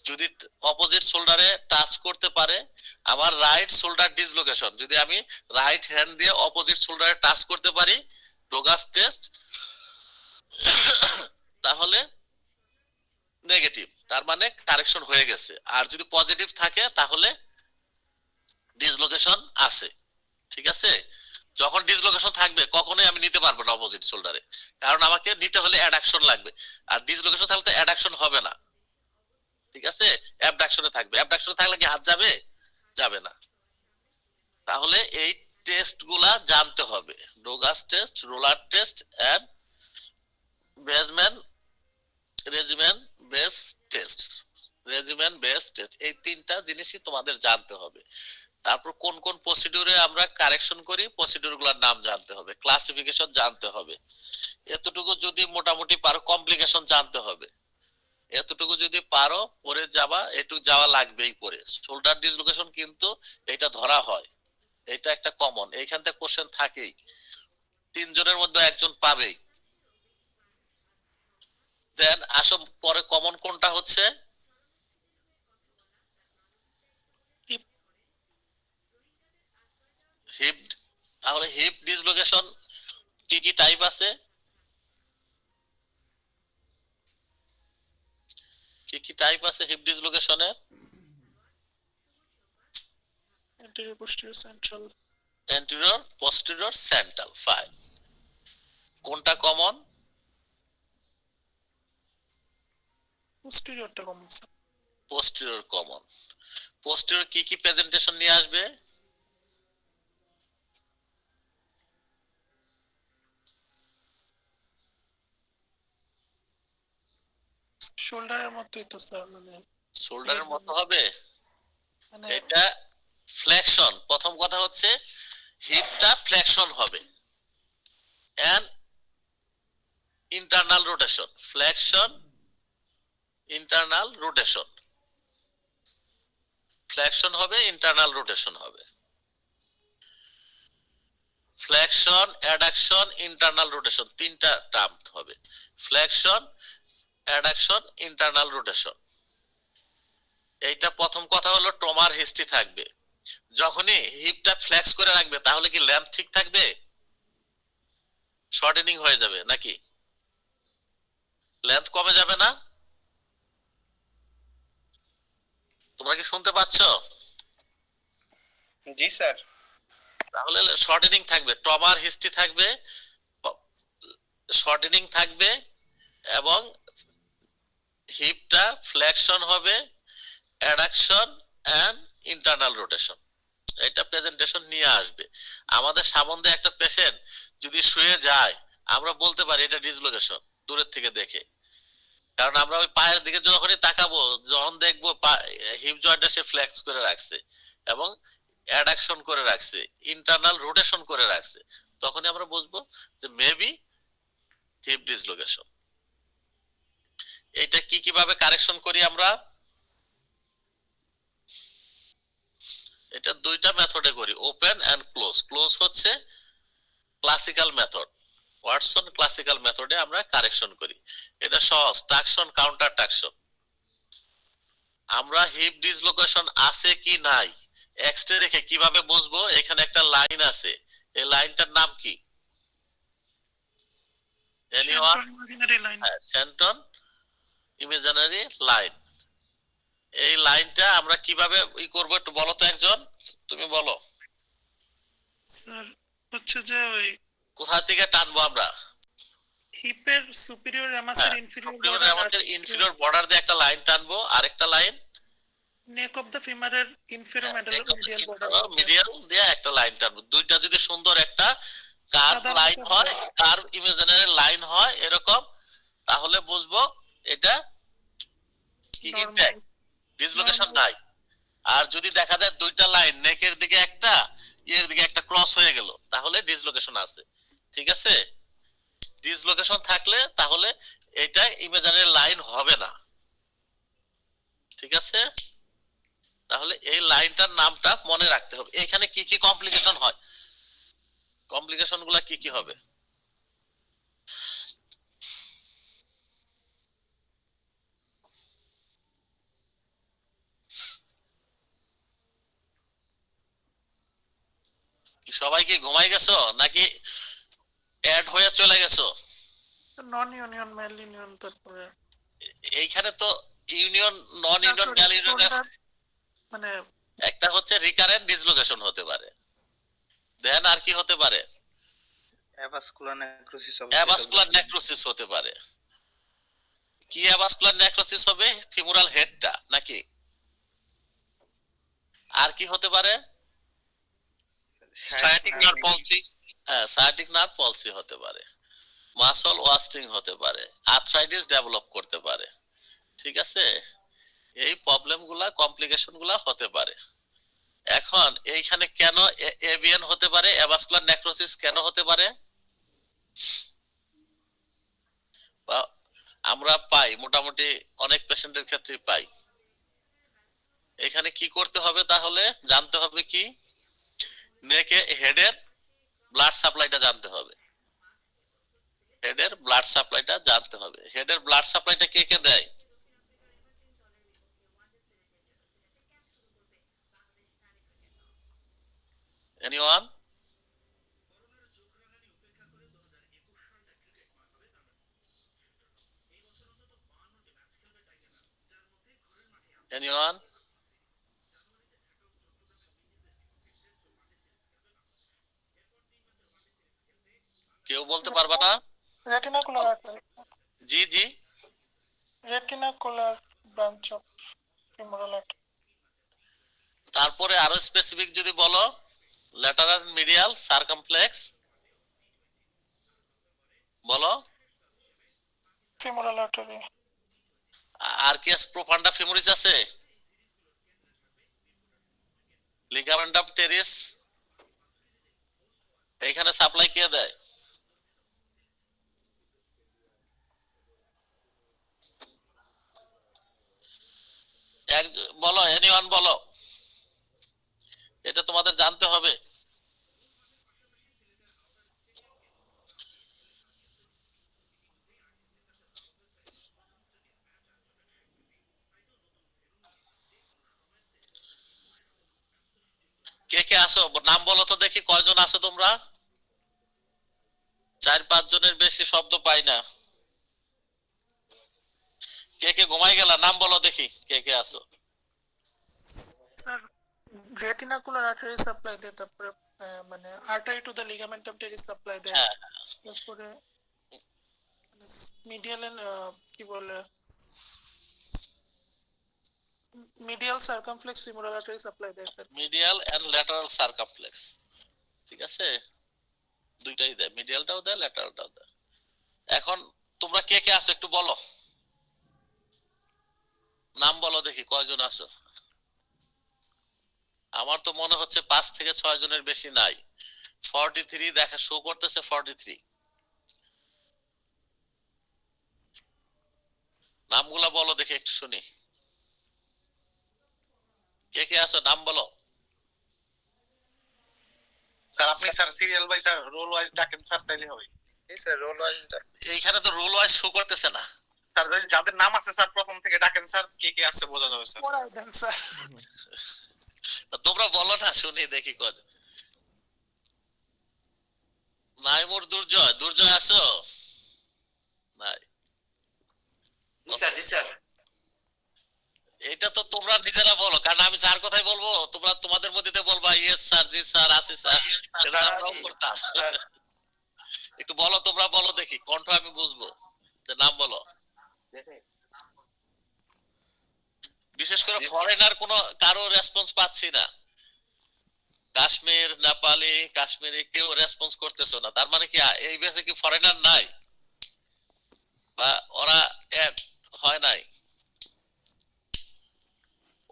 যদি অপোজিট শোল্ডারে টাচ করতে পারে, আমার রাইট শোল্ডার ডিসলোকেশন, যদি আমি রাইট হ্যান্ড দিয়ে অপোজিট শোল্ডারে টাচ করতে পারি, ডোগাস টেস্ট, তাহলে নেগেটিভ, তার মানে কারেকশন হয়ে গেছে। আর যদি পজিটিভ থাকে তাহলে ডিসলোকেশন আছে। ঠিক আছে, যখন ডিসলোকেশন থাকবে কখনোই আমি নিতে পারবো না অপোজিট শোল্ডারে, কারণ আমাকে নিতে হলে অ্যাডাকশন লাগবে। আর ডিসলোকেশন থাকলে তো অ্যাডাকশন হবে না। ঠিক আছে, অ্যাবডাকশনে থাকবে। অ্যাবডাকশনে থাকলে কি হাত যাবে? যাবে না। তাহলে এই টেস্ট গুলা জানতে হবে, Dugas test, ruler test and regiment badge test. এই তিনটা জিনিসই তোমাদের জানতে হবে। তারপর কোন কোন প্রসিডিউরে আমরা কারেকশন করি, প্রসিডিউর গুলোর নাম জানতে হবে, ক্লাসিফিকেশন জানতে হবে। এতটুকু যদি মোটামুটি পারো, কমপ্লিকেশন জানতে হবে, এতটুকু যদি পারো পরে যাবা, একটু যাওয়া লাগবেই পরে। শোল্ডার ডিসলোকেশন কিন্তু এটা ধরা হয়, এটা একটা কমন, এইখান থেকে কোশ্চেন থাকেই, তিনজনের মধ্যে একজন পাবেই। দেন আসো পরে কমন কোনটা হচ্ছে? হিপ। তাহলে হিপ ডিসলোকেশন কি কি টাইপ আছে? কি কি টাইপ আছে হিপ ডিসলোকেশনে? anterior posterior central, anterior, posterior, central. Fine. কোনটা কমন? posteriorটা common sir. Posterior common. Posterior কি কি প্রেজেন্টেশন নিয়ে আসবে? শোল্ডারের মতোই তো স্যার, মানে শোল্ডারের মতো হবে। মানে এটা ফ্লেকশন। প্রথম কথা হচ্ছে হিপটা ফ্লেকশন হবে and internal rotation. Flexion, internal rotation. Flexion হবে, ইন্টারনাল রোটেশন হবে। ফ্লেকশন, অ্যাডাকশন, ইন্টারনাল রোটেশন, তিনটা টার্ম হবে। Flexion, adduction, internal rotation. এইটা প্রথম কথা হলো ট্রমার হিস্ট্রি থাকবে। যখনই হিপটা ফ্লেক্স করে রাখবে তাহলে কি লেন্থ ঠিক থাকবে? শর্টেনিং হয়ে যাবে নাকি? লেন্থ কমে যাবে না? তোমরা কি শুনতে পাচ্ছ? জি স্যার। তাহলে শর্টেনিং থাকবে, ট্রমার হিস্ট্রি থাকবে, শর্টেনিং থাকবে এবং হিপটা ফ্লেকশন হবে, অ্যাডাকশন এন্ড ইন্টারনাল রোটেশন। এটা প্রেজেন্টেশন নিয়ে আসবে। আমাদের সামনে একটা পেশেন্ট যদি শুয়ে যায় আমরা বলতে পারি এটা ডিসলোকেশন দূরের থেকে দেখে, কারণ আমরা ওই পায়ের দিকে যখনই তাকাবো, যখন দেখবো হিপ জয়েন্টটা সে ফ্লেক্স করে রাখছে এবং অ্যাডাকশন করে রাখছে, ইন্টারনাল রোটেশন করে রাখছে, তখনই আমরা বুঝবো যে মেবি হিপ ডিসলোকেশন। এটা কি কিভাবে কারেকশন করি আমরা? এটা দুইটা মেথডে করি, ওপেন এন্ড ক্লোজ। ক্লোজ হচ্ছে ক্লাসিক্যাল মেথড, ওয়াটসন ক্লাসিক্যাল মেথডে আমরা কারেকশন করি। এটা সহজ, টাকশন কাউন্টার টাকশন। আমরা হিপ ডিসলোকেশন আছে কি নাই এক্স-রে রেখে কিভাবে বুঝবো? এখানে একটা লাইন আছে, এই লাইনটার নাম কি? Anyone? Imaginary line. Shenton imaginary line. এই লাইনটা আমরা কিভাবে করব একটু বলো তো একজন, তুমি বলো। স্যার হচ্ছে যে ওই কোথা থেকে টানবো আমরা? হিপের সুপিরিয়র রেমাসের ইনফিরিয়র আমাদের ইনফিরিয়র বর্ডার দিয়ে একটা লাইন টানবো, আরেকটা লাইন নেক অফ দ্য ফিমারের ইনফিরিয়র মিডিয়াল বর্ডার মিডিয়াল দিয়ে একটা লাইন টানবো। দুইটা যদি সুন্দর একটা কার্ভ সাদা লাইন মতো হয়, কার্ভ ইমাজিনারি লাইন হয় এরকম, তাহলে বুঝবো এটা কি ইনট্যাক্ট, ডিসলোকেশন নাই। আর যদি দেখা যায় দুইটা লাইন নেকের দিকে একটা, এর দিকে একটা ক্রস হয়ে গেল, তাহলে ডিসলোকেশন আছে। ঠিক আছে? ডিসলোকেশন থাকলে তাহলে এটা ইমাজিনারি লাইন হবে না। ঠিক আছে? তাহলে এই লাইনটার নামটা মনে রাখতে হবে। এখানে কি কি কমপ্লিকেশন হয়, কমপ্লিকেশন গুলা কি কি হবে? সবাই কি ঘুমাই গেছো নাকি অ্যাড হয়ে চলে গেছো? নন ইউনিয়ন মেল ইউনিয়ন, তারপরে এইখানে তো ইউনিয়ন নন ইউনিয়ন মেল ইউনিয়ন মানে একটা হচ্ছে রিকারেন্ট ডিসলোকেশন হতে পারে, দেন আর কি হতে পারে? অ্যাভাসকুলার নেক্রোসিস হবে। অ্যাভাসকুলার নেক্রোসিস হতে পারে। কি অ্যাভাসকুলার নেক্রোসিস হবে? ফিমোরাল হেডটা নাকি? আর কি হতে পারে? Sciatic nerve পলসি। হ্যাঁ, সায়াটিক নার্ভ পলসি হতে পারে, মাসল ওয়াস্টিং হতে পারে, আর্থ্রাইটিস ডেভেলপ করতে পারে। ঠিক আছে? এই প্রবলেমগুলা কমপ্লিকেশনগুলা হতে পারে। এখন এইখানে কেন এভিএন হতে পারে, অ্যাভাসকুলার নেক্রোসিস কেন হতে পারে? আমরা পাই মোটামুটি অনেক পেশেন্টের ক্ষেত্রে পাই। এখানে কি করতে হবে? তাহলে জানতে হবে কি, নেকে হেডের ব্লাড সাপ্লাইটা জানতে হবে। হেডের ব্লাড সাপ্লাইটা জানতে হবে। হেডের ব্লাড সাপ্লাইটা কে কে দেয়? এনিওয়ান? এনিওয়ান? কেউ বলতে পারবে না? রেটিনাকুলার আর্টারি, জি জি, retinacular branch of femoral artery. তারপরে আরো স্পেসিফিক যদি বলো, ল্যাটারাল মিডিয়াল সার্কামফ্লেক্স বলো, ফিমোরাল আর্টারি, আর কি আছে? প্রোফান্ডা ফেমোরিস আছে, লিগামেন্টাম টেরিস, এখানে সাপ্লাই কে দেয়? বলো, এনিওয়ান বলো, এটা তোমাদের জানতে হবে। কে কে আসো, নাম বলো তো দেখি, কয়জন আসো তোমরা? 4-5 জনের বেশি শব্দ পাই না। কে কে ঘুমাই গেলা? নাম বলো দেখি কে কে আসো। স্যার রেটিনাকুলার আর্টারি সাপ্লাই দেয়, তারপরে মানে artery to the ligamentum teres supply দেয়, হ্যাঁ, তারপরে মিডিয়াল কি বলে medial circumflex femoral artery supply দেয় sir. Medial and lateral circumflex, ঠিক আছে, দুইটাই দেয়, মিডিয়ালটাও দেয় ল্যাটারালটাও দেয়। এখন তোমরা কে কে আসো একটু বলো, নাম বলো দেখি কয়জন আসো। আমার তো মনে হচ্ছে 5 থেকে 6 জনের বেশি নাই। 43 দেখা শো করতেছে, 43। নামগুলা বলো দেখি একটু শুনি, কে কে আসো নাম বলো। স্যার আপনি sir serial by sir roll wise ডাকেন স্যার, তাইলে হবে। এই স্যার রোল ওয়াইজ এইখানে তো রোল ওয়াইজ শো করতেছে না। স্যার যাদের নাম আছে স্যার প্রথম থেকে ডাকেন স্যার, কে কে আছে বোঝা যাবে স্যার। পড়াই দেন স্যার। তোমরা বলো না, শুনি দেখি কত। নাইমুর দুর্জয়, দুর্জয় আসো? নাই। স্যার জি স্যার। এটা তো তোমরা নিজেরা বলো, কারণ আমি যার কথাই বলবো তোমরা তোমাদের মধ্যে বলবা ইয়েস স্যার, জি স্যার, আছি স্যার, এটা আমরাও করতাম। একটু বলো, তোমরা বলো দেখি, কণ্ঠ আমি বুঝবো, যে নাম বলো। বিশেষ করে ফরেনার কোনো কারো রেসপন্স পাচ্ছি না। কাশ্মীর, নেপালি, কাশ্মীরি কেউ রেসপন্স করতেছো না, তার মানে কি এই বেসে কি ফরেনার নাই, বা ওরা এড হয় নাই?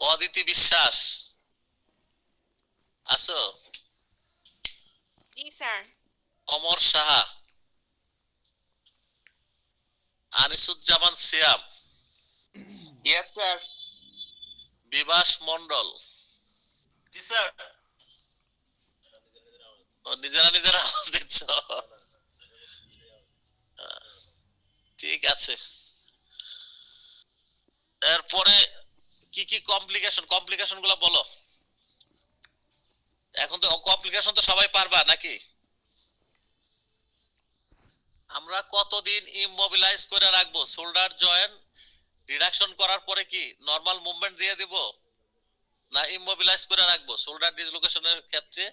অদিতি বিশ্বাস আসো? জি স্যার। অমর সাহা, আনিসুজ্জামান সিয়াম, ইয়েস স্যার। বিভাস মন্ডল। জি স্যার। নিজেরা নিজেরা আওয়াজ দিচ্ছ, ঠিক আছে। এরপরে কি কি কমপ্লিকেশন, কমপ্লিকেশন গুলো বলো। এখন তো কমপ্লিকেশন তো সবাই পারবা নাকি? আমরা কতদিন ইমমোবিলাইজ করে রাখবো? শোল্ডার জয়েন্ট রিডাকশন করার পরে কি নরমাল মুভমেন্ট দিয়ে দিব, না ইমমোবিলাইজ করে রাখবো শোল্ডার ডিসলোকেশনের ক্ষেত্রে?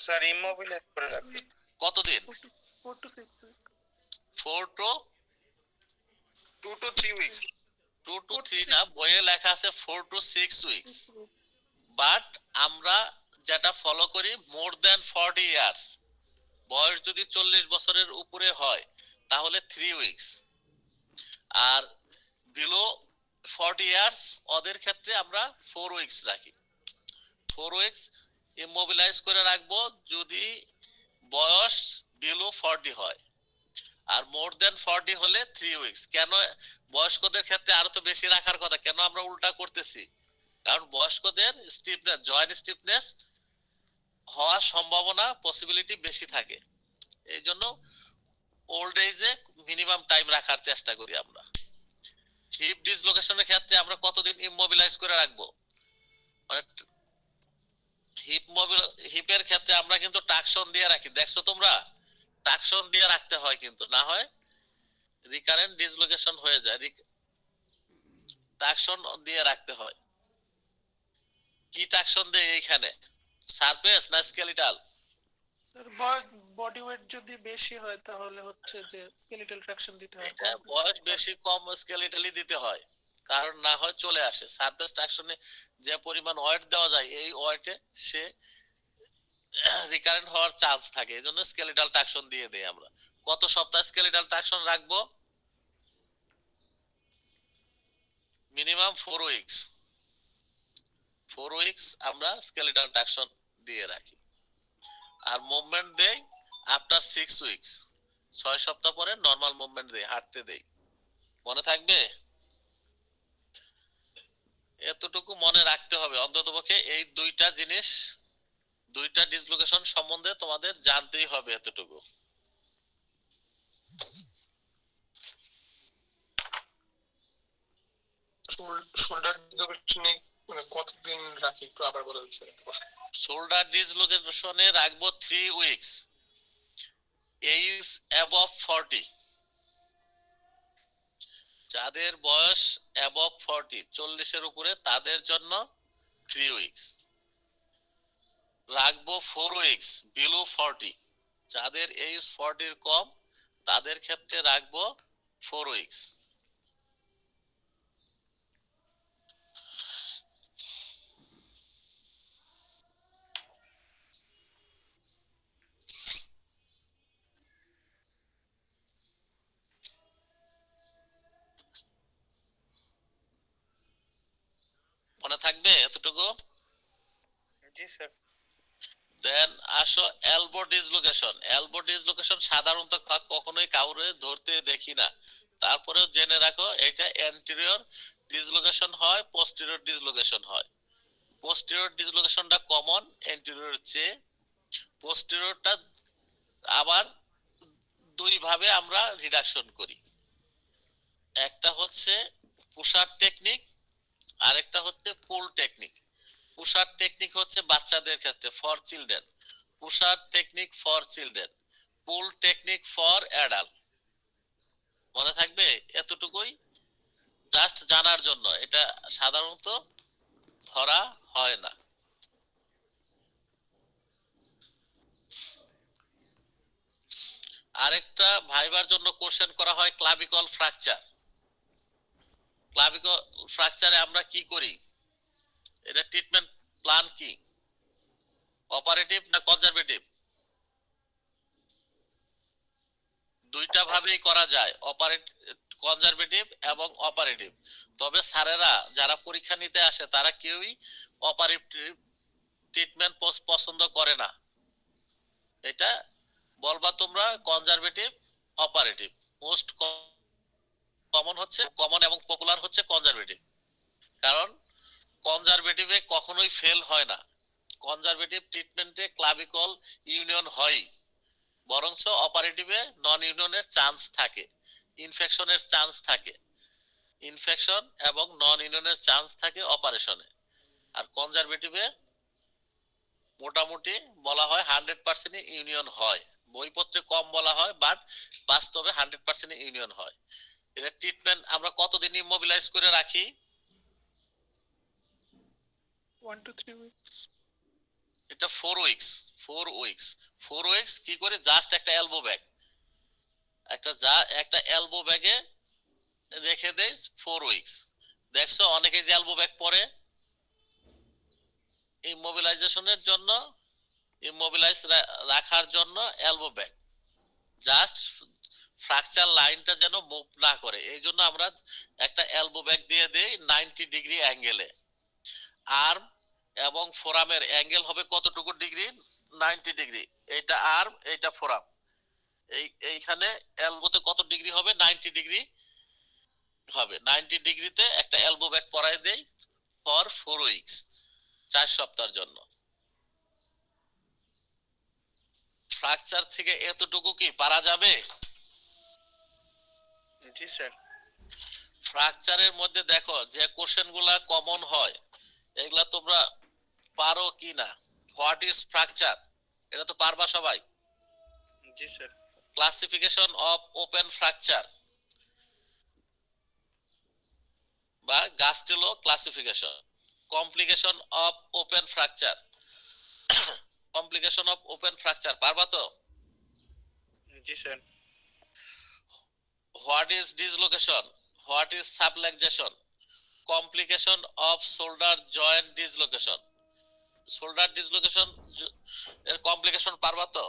স্যার ইমোবিলাইজ করে রাখবেন। কতদিন? 4 to 6 weeks। 4 to 2 to 3 weeks. 2 to 3 না, বইয়ে লেখা আছে 4 to 6 উইকস, বাট আমরা যেটা ফলো করি মোর দ্যান 40 ইয়ার্স, বয়স যদি 40 বছরের উপরে হয় তাহলে 3 উইকস, আর বিলো 40 ইয়ার্স ওদের ক্ষেত্রে আমরা 4 উইকস রাখি। 4 উইকস ইমমোবিলাইজ করে রাখবো যদি বয়স বিলো 40 হয়, আর মোর দেন 40 হলে 3 উইকস। কেন বয়স্কদের ক্ষেত্রে আরো তো বেশি রাখার কথা, কেন আমরা উল্টা করতেছি? কারণ বয়স্কদের স্টিফনেস, জয়েন্ট স্টিফনেস হওয়ার সম্ভাবনা, পসিবিলিটি বেশি থাকে, এই জন্য ওল্ড এজে মিনিমাম টাইম রাখার চেষ্টা করি আমরা। হিপ ডিসলোকেশনের ক্ষেত্রে আমরা কতদিন ইমমোবিলাইজ করে রাখবো? মানে হিপের ক্ষেত্রে আমরা কিন্তু টাকশন দিয়ে রাখি, দেখছো তোমরা? টাকশন দিয়ে রাখতে হয়, কিন্তু না হয় রিকারেন্ট ডিসলোকেশন হয়ে যায়, টাকশন দিয়ে রাখতে হয়। কি টাকশন দেয় এইখানে, সারফেস না স্কেলিটাল? স্যার বডি ওয়েট যদি বেশি হয় তাহলে হচ্ছে যে স্কেলিটাল ট্রাকশন দিতে হয়। এটা বয়স বেশি কম স্কেলিটালি দিতে হয়, কারণ না হয় চলে আসে সারফেস ট্রাকশনে যে পরিমাণ ওয়েট দেওয়া যায়, এই ওয়েটে সে রিকারেন্ট হওয়ার চান্স থাকে, এজন্য স্কেলিটাল ট্রাকশন দিয়ে দেই আমরা। কত সপ্তাহ স্কেলিটাল ট্রাকশন রাখবো? মিনিমাম 4 উইকস 4 উইকস আমরা স্কেলিটাল ট্রাকশন দিয়ে রাখি আর মুভমেন্ট দেই আফটার 6 উইকস 6 সপ্তাহ পরে নরমাল মুভমেন্ট দেই হাঁটতে দেই মনে থাকবে এতটুকু মনে রাখতে হবে অন্ততপক্ষে এই দুইটা জিনিস দুইটা ডিসলোকেশন সম্বন্ধে তোমাদের জানতেই হবে এতটুকু শোল্ডার ডিসলোকেশনে মানে কতদিন রাখি একটু আবার বলা হচ্ছে শোল্ডার ডিসলোকেশনে রাখবো 3 উইকস এজ অ্যাবভ 40 যাদের বয়স অ্যাবভ 40 40 এর উপরে তাদের জন্য 3 উইকস রাখবো 4 উইকস বিলো 40 যাদের এজ 40 এর কম তাদের ক্ষেত্রে রাখবো 4 উইকস মনে থাকবে এতটুকু জি স্যার দেন আসো এলবো ডিসলোকেশন সাধারণত কখনোই কাউরে ধরতে দেখি না তারপরেও জেনে রাখো এটা অ্যান্টেরিয়র ডিসলোকেশন হয় পোস্টেরিয়র ডিসলোকেশন হয় পোস্টেরিয়র ডিসলোকেশনটা কমন অ্যান্টেরিয়র চেয়ে পোস্টেরিয়রটা আবার দুই ভাবে আমরা রিডাকশন করি একটা হচ্ছে পুশার টেকনিক আরেকটা হচ্ছে পুল টেকনিক পুশার টেকনিক হচ্ছে বাচ্চাদের ক্ষেত্রে for children পুশার technique for children pool technique for adult মনে থাকবে এতটুকুই জাস্ট জানার জন্য এটা সাধারণত ধরা হয় না আরেকটা ভাইবার জন্য কোশ্চেন করা হয় ক্লাভিকল ফ্র্যাকচারে আমরা কি করি এটা ট্রিটমেন্ট প্ল্যান কি অপারেটিভ না কনজারভেটিভ দুইটা ভাবেই করা যায় কনজারভেটিভ এবং অপারেটিভ তবে স্যারেরা যারা পরীক্ষা নিতে আসে তারা কেউই অপারেটিভ ট্রিটমেন্ট পছন্দ করে না এটা বলবা তোমরা কনজারভেটিভ অপারেটিভ মোস্ট কমন এবং পপুলার হচ্ছে কনজারভেটিভ কারণ কনজারভেটিভে কখনোই ফেল হয় না কনজারভেটিভ ট্রিটমেন্টে ক্লাভিকল ইউনিয়ন হয় বরংচ অপারেটিভে নন ইউনিয়নের চান্স থাকে ইনফেকশনের চান্স থাকে ইনফেকশন এবং নন ইউনিয়নের চান্স থাকে অপারেশনে আর কনজারভেটিভে মোটামুটি বলা হয় 100% ইউনিয়ন হয় বইপত্রে কম বলা হয় বাট বাস্তবে 100% ইউনিয়ন হয় এটা ট্রিটমেন্ট আমরা কতদিন ইমোবিলাইজ করে রাখি 1 to 3 weeks এটা 4 উইকস কি করে জাস্ট একটা এলবো ব্যাগ একটা এলবো ব্যাগে রেখে দেই 4 উইকস দেখছো অনেকে যে এলবো ব্যাগ পরে ইমোবিলাইজেশনের জন্য ইমোবিলাইজ রাখার জন্য এলবো ব্যাগ জাস্ট ফ্র্যাকচার লাইনটা যেন মুভ না করে এইজন্য আমরা একটা এলবো ব্যাগ দিয়ে দেই 90 ডিগ্রি অ্যাঙ্গেলে আর্ম এবং ফোরামের অ্যাঙ্গেল হবে কতটুকু ডিগ্রি 90 ডিগ্রি এটা আর্ম এটা ফোরাম এইখানে এলবোতে কত ডিগ্রি হবে 90 ডিগ্রি হবে 90 ডিগ্রিতে একটা এলবো ব্যাগ পরাই দেই ফর 4 উইকস 4 সপ্তাহের জন্য ফ্র্যাকচার থেকে এতটুকু কি পারা যাবে জি স্যার ফ্র্যাকচারের মধ্যে দেখো যে কোশ্চেনগুলা কমন হয় এগুলা তোমরা পারো কি না হোয়াট ইজ ফ্র্যাকচার এটা তো পারবা সবাই জি sir classification of open fracture বা Gustilo classification complication of open fracture পারবা তো জি sir what is dislocation what is subluxation complication of shoulder joint dislocation এর কমপ্লিকেশন পারবা তো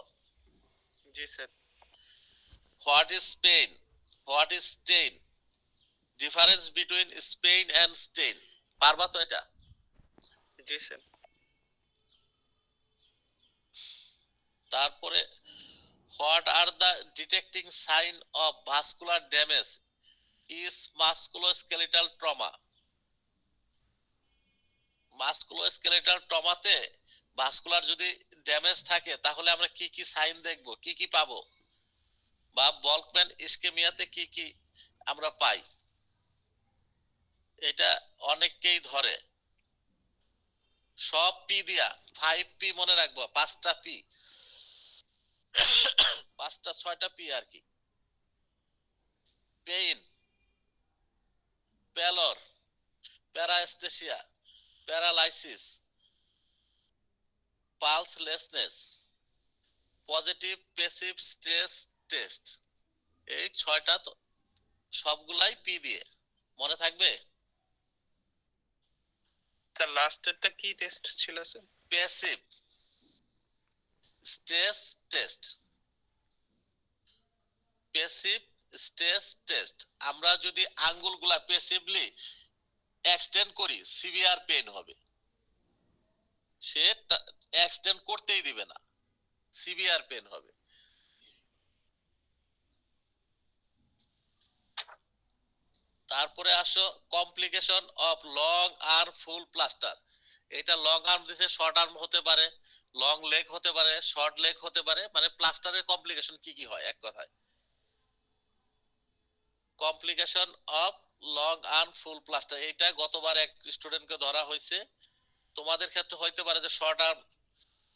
জি sir what is pain what is strain difference between sprain and strain, পারবা তো এটা? জি স্যার। তারপরে what are the detecting sign of vascular damage is musculoskeletal trauma. Musculoskeletal ট্রমাতে ভাস্কুলার যদি ড্যামেজ থাকে তাহলে আমরা কি কি সাইন দেখব, কি কি পাবো, বা বলকম্যান ইসকেমিয়াতে কি কি আমরা পাই? এটা অনেককেই ধরে, সব পি দিয়া, 5P মনে রাখবো, 5টা পি, 5টা 6টা পি আর কি। Pain, pallor, paresthesia, paralysis, pulselessness, positive passive stress test, এই 6টা তো সবগুলাই পি দিয়ে, মনে থাকবে? স্যার লাস্টেরটা কি টেস্ট ছিল sir? Passive stress test, passive stress test. আমরা যদি আঙ্গুলগুলা প্যাসিভলি এক্সটেন্ড করি সিভিয়ার পেইন হবে, সে এক্সটেন্ড করতেই দিবে না, সিভিয়ার পেইন হবে। তারপরে আসো complication of long arm full plaster. এটা লং আর্ম দিছে, শর্ট আর্ম হতে পারে, লং লেগ হতে পারে, শর্ট লেগ হতে পারে, মানে প্লাস্টারের কমপ্লিকেশন কি কি হয় এক কথায়। Complication of long arm full plaster, এটা গতবার এক স্টুডেন্টকে ধরা হয়েছে, তোমাদের ক্ষেত্রে হইতে পারে যে শর্ট আর্ম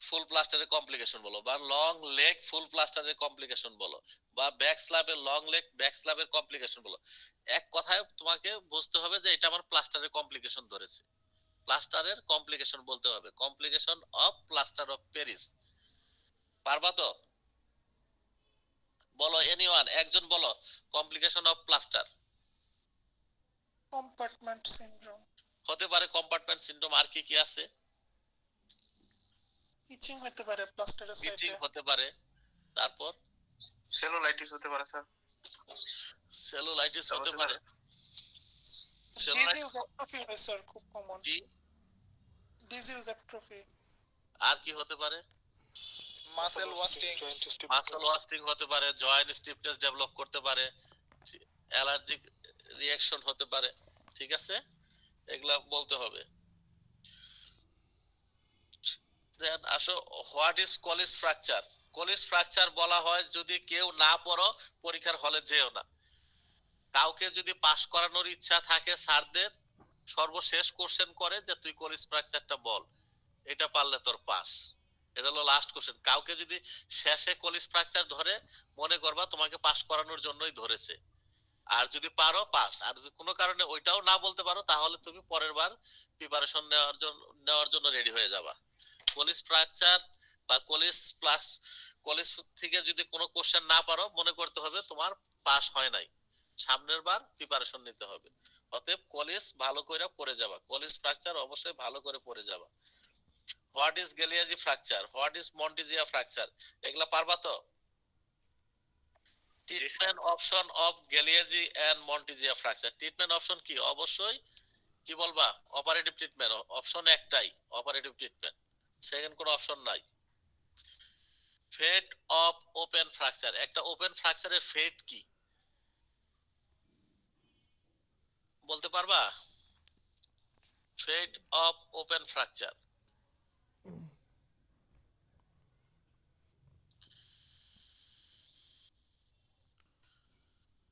ফুল প্লাস্টারের কমপ্লিকেশন বলো, বা লং লেগ ফুল প্লাস্টারের কমপ্লিকেশন বলো, বা ব্যাক স্ল্যাবের লং লেগ ব্যাক স্ল্যাবের কমপ্লিকেশন বলো। এক কথায় তোমাকে বুঝতে হবে যে এটা আমার প্লাস্টারের কমপ্লিকেশন ধরেছে, প্লাস্টারের কমপ্লিকেশন বলতে হবে, complication of plaster of Paris. পারবা তো? বলো এনিওয়ান, একজন বলো complication of plaster. Compartment syndrome, হতে পারে কম্পার্টমেন্ট সিনড্রোম, আর কি কি আছে? ইচিং হতে পারে প্লাস্টারের সাইডে, ইচিং হতে পারে, তারপর সেলুলাইটিস হতে পারে স্যার। সেলুলাইটিস হতে পারে, ডিজিউজ অ্যাট্রফি হয় স্যার, খুব কমন। কি ডিজিউজ অ্যাট্রফি, আর কি হতে পারে? মাসেল ওয়াস্টিং, মাসল ওয়াস্টিং হতে পারে, জয়েন্ট স্টিফনেস ডেভেলপ করতে পারে, অ্যালার্জিক রিঅ্যাকশন হতে পারে, ঠিক আছে? এগুলা বলতে হবে। দেন আসো হোয়াট ইজ কলিস ফ্র্যাকচার। কলিস ফ্র্যাকচার বলা হয় যদি কেউ না পড়ো পরীক্ষার হলে যেও না, কাউকে যদি পাস করানোর ইচ্ছা থাকে স্যারদের সর্বশেষ কোশ্চেন করে যে তুই কলিস ফ্র্যাকচারটা বল, এটা পারলে তোর পাস। এটা হলো লাস্ট কোশ্চেন। কাউকে যদি শেষে কলিস ফ্র্যাকচার ধরে মনে করবা তোমাকে পাস করানোর জন্যই ধরেছে, আর যদি পারো পাস, আর যদি কোনো কারণে ওইটাও না বলতে পারো তাহলে তুমি পরের বার প্রিপারেশন নেওয়ার জন্য রেডি হয়ে যাবা। কলিস ফ্র্যাকচার বা কলিস প্লাস কলিস থেকে যদি কোনো কোশ্চেন না পারো মনে করতে হবে তোমার পাস হয় নাই, সামনের বার প্রিপারেশন নিতে হবে। অতএব কলিস ভালো করে পড়ে যাবা, কলিস ফ্র্যাকচার অবশ্যই ভালো করে পড়ে যাবা। What is Galeazzi fracture, what is Monteggia fracture, এগুলা পারবা তো? Treatment option of Galeazzi and Monteggia fracture, treatment option কি? অবশ্যই কি বলবা? অপারেটিভ ট্রিটমেন্ট, অপশন একটাই অপারেটিভ ট্রিটমেন্ট, সেকেন্ড কোনো অপশন নাই। ফেট অফ ওপেন ফ্র্যাকচার, একটা ওপেন ফ্র্যাকচারের ফেট কি বলতে পারবা? Fate of open fracture,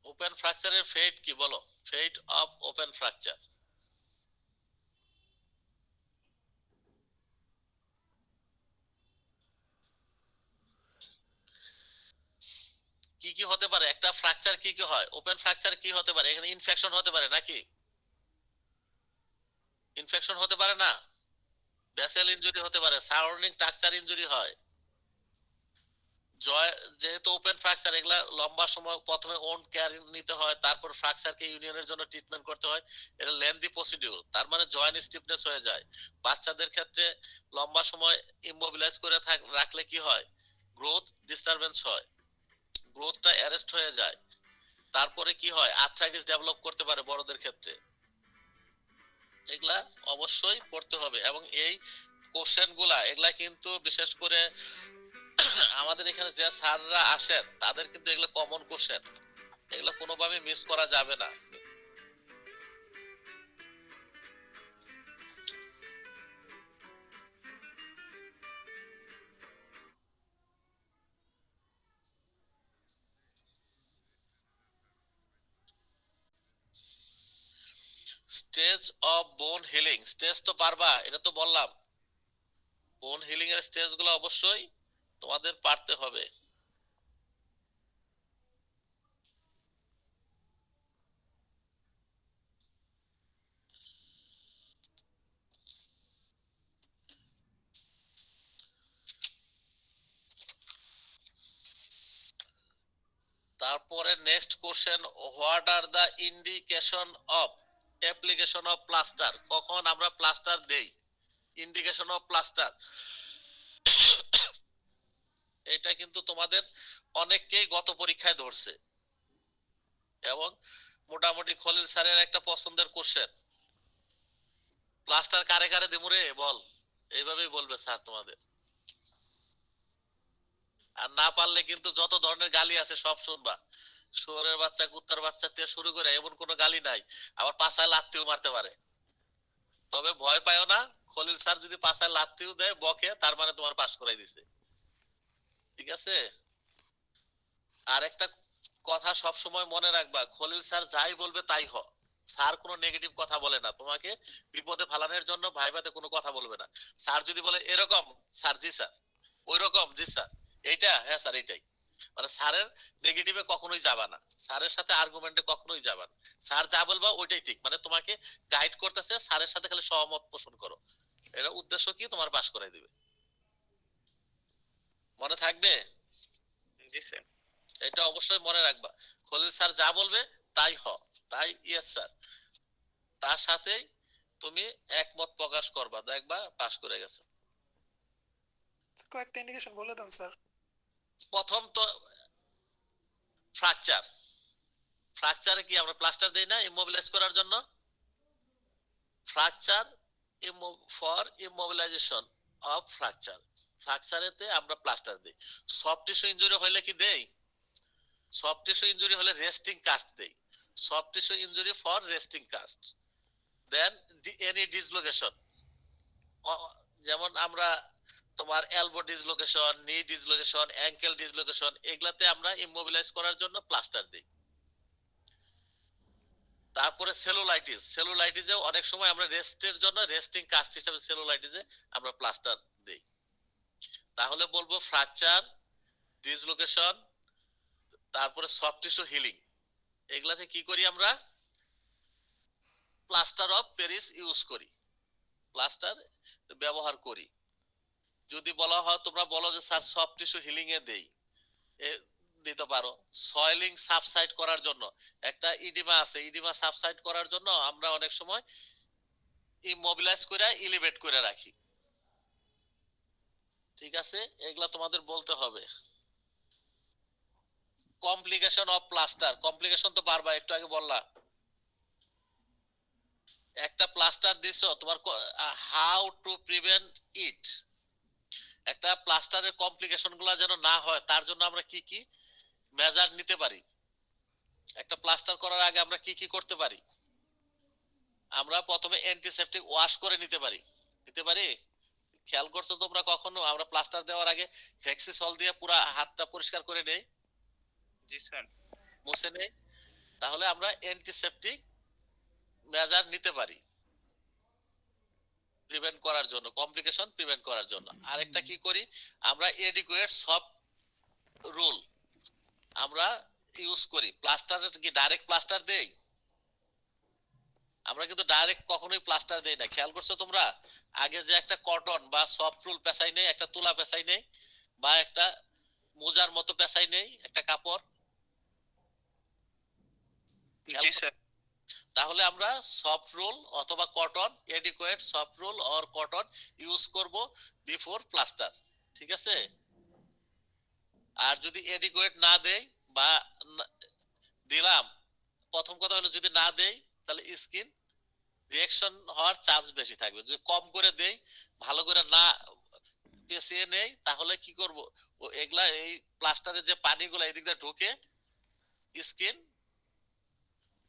open ফ্র্যাকচারের ফেট কি বলো? Fate of open fracture. কি কি হতে পারে? একটা ফ্র্যাকচার কি কি হয়? ওপেন ফ্র্যাকচার কি হতে পারে? এখানে ইনফেকশন হতে পারে নাকি? ইনফেকশন হতে পারে না? ভেসেল ইনজুরি হতে পারে, সারাউন্ডিং স্ট্রাকচার ইনজুরি হয়। যেহেতু ওপেন ফ্র্যাকচার, এগুলা লম্বা সময় প্রথমে ওন কেয়ার নিতে হয়, তারপর ফ্র্যাকচারকে ইউনিয়নের জন্য ট্রিটমেন্ট করতে হয়, এটা লেন্দি প্রসিডিউর, তার মানে জয়েন্ট স্টিফনেস হয়ে যায়। বাচ্চাদের ক্ষেত্রে লম্বা সময় ইমোবিলাইজ করে রাখলে কি হয়? গ্রোথ ডিস্টারবেন্স হয়, গ্রোথটা অ্যারেস্ট হয়ে যায়। তারপরে কি হয়, আর্থ্রাইটিস ডেভেলপ করতে পারে বড়দের ক্ষেত্রে। এগুলা অবশ্যই পড়তে হবে। এবং এই কোশ্চেন গুলা এগুলা কিন্তু বিশেষ করে আমাদের এখানে যে স্যাররা আসেন তাদের কিন্তু এগুলো কমন কোশ্চেন, এগুলো কোনোভাবে মিস করা যাবে না। স্টেজ অফ বোন হিলিং, স্টেজ তো পারবা, এটা তো বললাম। বোন হিলিং এর স্টেজ গুলো অবশ্যই তোমাদের পারতে হবে। তারপরে next question, what are the indication of application of plaster, কখন আমরা প্লাস্টার দেই, ইন্ডিকেশন অফ প্লাস্টার। এটা কিন্তু তোমাদের অনেককেই গত পরীক্ষায় ধরছে এবং মোটামুটি খলিল স্যারের একটা পছন্দের কোশ্চেন, প্লাস্টার কারে কারে দেবো রে বল, এইভাবেই বলবে স্যার তোমাদের। আর না পারলে কিন্তু যত ধরনের গালি আছে সব শুনবা, শুয়োরের বাচ্চা কুত্তার বাচ্চা থেকে শুরু করে এমন কোনো গালি নাই, আবার পাছায় লাত্তিও মারতে পারে। তবে ভয় পায়ও না, খলিল স্যার যদি পাছায় লাত্তিও দেয় বকে, তার মানে তোমার পাস করাই দিছে, ঠিক আছে। আর একটা কথা সব সময় মনে রাখবা, খলিল স্যার যাই বলবে তাই হ, স্যার কোনো নেগেটিভ কথা বলে না, তোমাকে বিপদে ফালানোর জন্য ভাইবাতে কোনো কথা বলবে না। স্যার যদি বলে এরকম, স্যার জি স্যার, ওই রকম জি স্যার, এইটা হ্যাঁ স্যার এইটাই, মানে স্যারের নেগেটিভে কখনোই যাবা না, স্যারের সাথে আর্গুমেন্টে কখনোই যাবা না। স্যার যা বলবা ওইটাই ঠিক, মানে তোমাকে গাইড করতেছে, স্যারের সাথে খালি সহমত পোষণ করো, এটা উদ্দেশ্য কি তোমার পাস করাই দিবে, মনে থাকবে। জি স্যার। এটা অবশ্যই মনে রাখবা, খলিল স্যার যা বলবে তাই হ, তাই ইয়েস স্যার, তার সাথেই তুমি একমত প্রকাশ করবা, দেখবা পাস করে গেছে। কয়েকটা ইন্ডিকেশন বলে দেন স্যার। প্রথম তো ফ্র্যাকচার, ফ্র্যাকচারে কি আমরা প্লাস্টার দেই না ইমোবিলাইজ করার জন্য, fracture for immobilization of fracture, ফ্র্যাকচারেতে আমরা প্লাস্টার দেই। সফট টিস্যু ইনজুরি হলে কি দেই, সফট টিস্যু ইনজুরি হলে রেস্টিং কাস্ট দেই, soft tissue injury for resting cast. Then any dislocation, যেমন আমরা তোমার elbow dislocation, knee dislocation, ankle dislocation, এগুলাতে আমরা ইমোবিলাইজ করার জন্য প্লাস্টার দেই। তারপরে সেলুলাইটিস, সেলুলাইটিসে অনেক সময় আমরা রেস্টের জন্য রেস্টিং কাস্ট হিসেবে সেলুলাইটিসে আমরা প্লাস্টার দেই। তাহলে বলবো ফ্র্যাকচার, ডিসলোকেশন, তারপরে সফট টিস্যু হিলিং, এগুলাতে কি করি আমরা প্লাস্টার অফ প্যারিস ইউজ করি, প্লাস্টার ব্যবহার করি। যদি বলা হয় তোমরা বলো যে স্যার সফট টিস্যু হিলিং এ দেই, দিতে পারো। সয়েলিং সাবসাইড করার জন্য, একটা ইডিমা আছে, ইডিমা সাবসাইড করার জন্য আমরা অনেক সময় ইমোবিলাইজ করে এলিভেট করে রাখি, ঠিক আছে, এগুলা তোমাদের বলতে হবে। কমপ্লিকেশন অফ প্লাস্টার, কমপ্লিকেশন তো পারবা, একটু আগে বললা। একটা প্লাস্টার দিছো তোমার, হাউ টু প্রিভেন্ট ইট, একটা প্লাস্টারের কমপ্লিকেশন গুলা যেন না হয় তার জন্য আমরা কি কি মেজার নিতে পারি, একটা প্লাস্টার করার আগে আমরা কি কি করতে পারি, আমরা প্রথমে অ্যান্টিসেপটিক ওয়াশ করে নিতে পারি, নিতে পারি। খেয়াল করছো তোমরা কখনো আমরা প্লাস্টার দেওয়ার আগে ফ্লেক্সিসল দিয়ে পুরো হাতটা পরিষ্কার করে নেই, জি স্যার। মুছে নেই, তাহলে আমরা অ্যান্টিসেপটিক মেজার নিতে পারি প্রিভেন্ট করার জন্য, কমপ্লিকেশন প্রিভেন্ট করার জন্য। আরেকটা কি করি আমরা, এডিকুয়েট সফট রুল আমরা ইউজ করি। প্লাস্টারের কি ডাইরেক্ট প্লাস্টার দেই, আমরা কিন্তু ডাইরেক্ট কখনোই প্লাস্টার দেই না। খেয়াল করছো তোমরা, আগে যে একটা কটন বা সফট রুল পেছাই নেই, একটা তুলা পেছাই নেই, বা একটা মোজার মতো পেছাই নেই একটা কাপড়, জি স্যার। তাহলে আমরা সফট রুল অথবা cotton, adequate soft rule or cotton use করব বিফোর প্লাস্টার, ঠিক আছে। আর যদি এডিকুয়েট না দেই বা দিলাম, প্রথম কথা হলো যদি না দেই তাহলে স্কিন রিঅ্যাকশন হওয়ার চান্স বেশি থাকবে। যদি কম করে দেই, ভালো করে না পেঁচিয়ে নেই, তাহলে কি করব, ও এগুলা এই প্লাস্টারের যে পানিগুলো এদিক দিয়ে ঢুকে স্কিন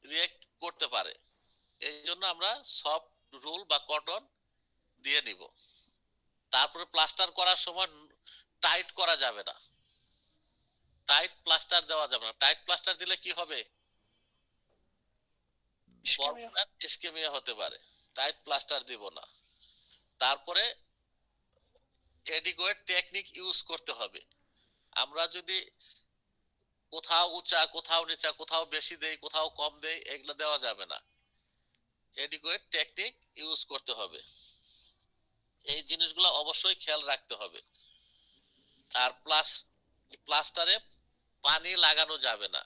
রিঅ্যাক্ট করতে পারে। এই জন্য আমরা সফট রোল বা কটন দিয়ে নিব। তারপরে প্লাস্টার করার সময় টাইট করা যাবে না, টাইট প্লাস্টার দেওয়া যাবে না। টাইট প্লাস্টার দিলে কি হবে, ইস্কেমিয়া। ইস্কেমিয়া হতে পারে। টাইট প্লাস্টার দিব না। তারপরে এডিকুয়েট টেকনিক ইউজ করতে হবে। আমরা যদি কোথাও উঁচা, কোথাও নিচা, কোথাও বেশি দেই, কোথাও কম দেই, এগুলো দেওয়া যাবে না। এডিকুয়েট টেকনিক ইউজ করতে হবে। এই জিনিসগুলো অবশ্যই খেয়াল রাখতে হবে। আর প্লাস্টারে পানি লাগানো যাবে না,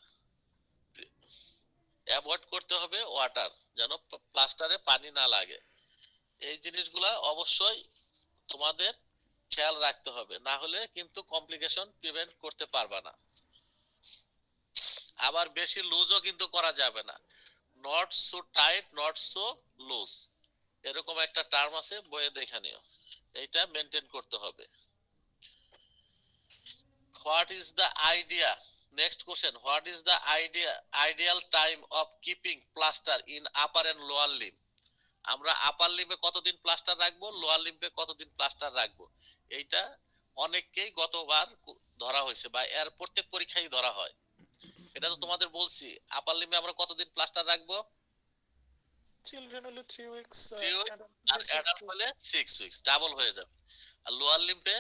অ্যাভয়েড করতে হবে ওয়াটার, যেন প্লাস্টারে পানি না লাগে। এই জিনিসগুলা অবশ্যই তোমাদের খেয়াল রাখতে হবে, না হলে কিন্তু কমপ্লিকেশন প্রিভেন্ট করতে পারবা না। আবার বেশি লুজও কিন্তু করা যাবে না, not so tight not so loose, এরকম একটা টার্ম আছে, বইয়ে দেখে নিও, এইটা মেনটেন করতে হবে। What is the idea, next question, what is the ideal time of keeping plaster in upper and lower limb? আমরা আপার লিম্বে কতদিন প্লাস্টার রাখবো, লোয়ার লিম্বে কতদিন প্লাস্টার রাখবো, এইটা অনেককেই গতবার ধরা হয়েছে বা এর প্রত্যেক পরীক্ষায় ধরা হয়। এটা তো তোমাদের বলছি, আপার লিম্বে আমরা কতদিন প্লাস্টার রাখবো, চিলড্রেন হলে 3 উইকস, 3 উইক, আর অ্যাডাল্ট হলে 6 উইকস, ডাবল হয়ে যাবে। আর লোয়ার লিম্বে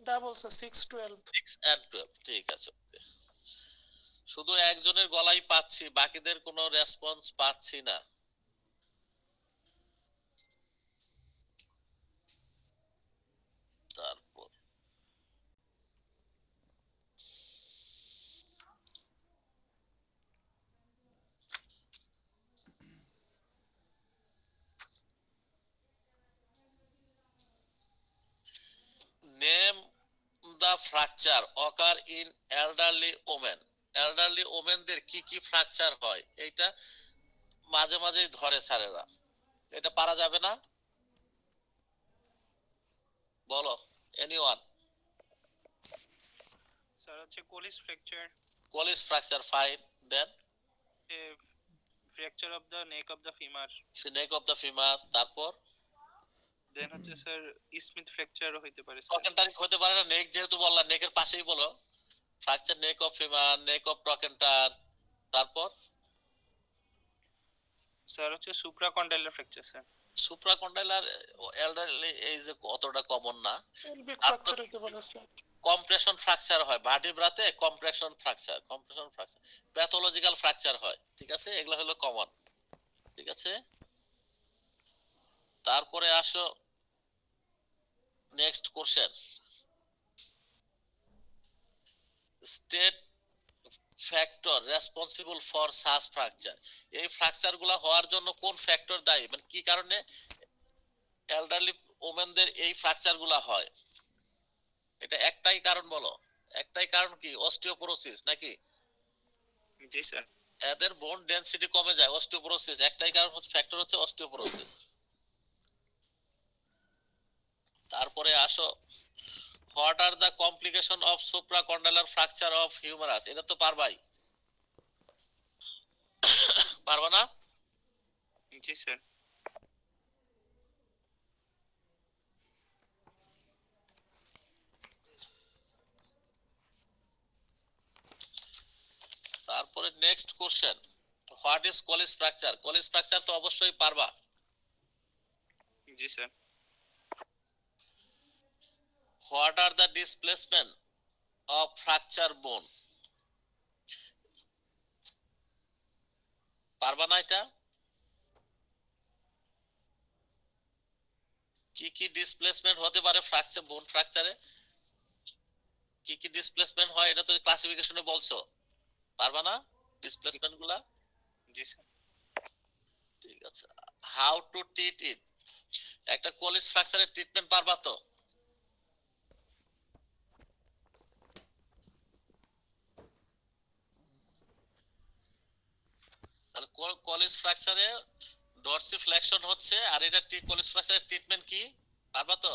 ডাবল 6-12। 6 and 12, ঠিক আছে। শুধু একজনের গলাই পাচ্ছি, বাকিদের কোনো রেসপন্স পাচ্ছি না। তারপর name the fracture occur in elderly women. Elderly ওমেনদের কি কি ফ্র্যাকচার হয়, এইটা মাঝে মাঝেই ধরে স্যারেরা, এটা পারা যাবে না? বলো এনিওয়ান। স্যার হচ্ছে Colles fracture, Colles fracture, fine. Then fracture of the neck of the femur, neck of the femur. তারপর দেন হচ্ছে স্যার স্মিথ ফ্র্যাকচারও হইতে পারে স্যার। ট্রকেন্টারিক হতে পারে না, নেক যেহেতু বললাম, নেকের পাশেই বলো, fracture neck of femur, neck of trochanter. তারপর স্যার হচ্ছে supracondylar fracture sir. Supracondylar elderly এই যে অতটা কমন না। এলবিক ফ্র্যাকচার হতে পারে স্যার। কম্প্রেশন ফ্র্যাকচার হয় ভার্টিব্রাতে, compression fracture, compression fracture, pathological fracture হয়, ঠিক আছে, এগুলো হলো কমন, ঠিক আছে। তারপরে আসো next question, state factor responsible for such fracture. এই ফ্র্যাকচার গুলা হওয়ার জন্য কোন ফ্যাক্টর দায়ী, মানে কি কারণে এল্ডারলি ওমেনদের এই ফ্র্যাকচার গুলা হয়? এটা একটাই কারণ, বলো একটাই কারণ, কি অস্টিওপোরোসিস নাকি? জি স্যার। এদের বোন ডেনসিটি কমে যায়, অস্টিওপোরোসিস, একটাই কারণ হচ্ছে, ফ্যাক্টর হচ্ছে অস্টিওপোরোসিস। তারপরে আসো, what are the complication of supracondylar fracture of humerus. এটা তো পারবাই, পারবা না? জি স্যার। তারপরে next question, what is Colles fracture? Colles fracture তো অবশ্যই পারবা। জি sir. What are the displacement of fracture bone? পারবা না এটা? কি কি ডিসপ্লেসমেন্ট হতে পারে ফ্র্যাকচার, বোন ফ্র্যাকচারে কি কি ডিসপ্লেসমেন্ট হয়, এটা তো ক্লাসিফিকেশনে বলছো, পারবা না ডিসপ্লেসমেন্ট গুলা? জি স্যার। ঠিক আছে। হাউ টু ট্রিট ইট, একটা কোলিস ফ্র্যাকচারের ট্রিটমেন্ট পারবা তো? কলিস ফ্র্যাকচারে ডরসিফ্লেকশন হচ্ছে, আর এটা কলিস ফ্র্যাকচারের ট্রিটমেন্ট কি পারবা তো?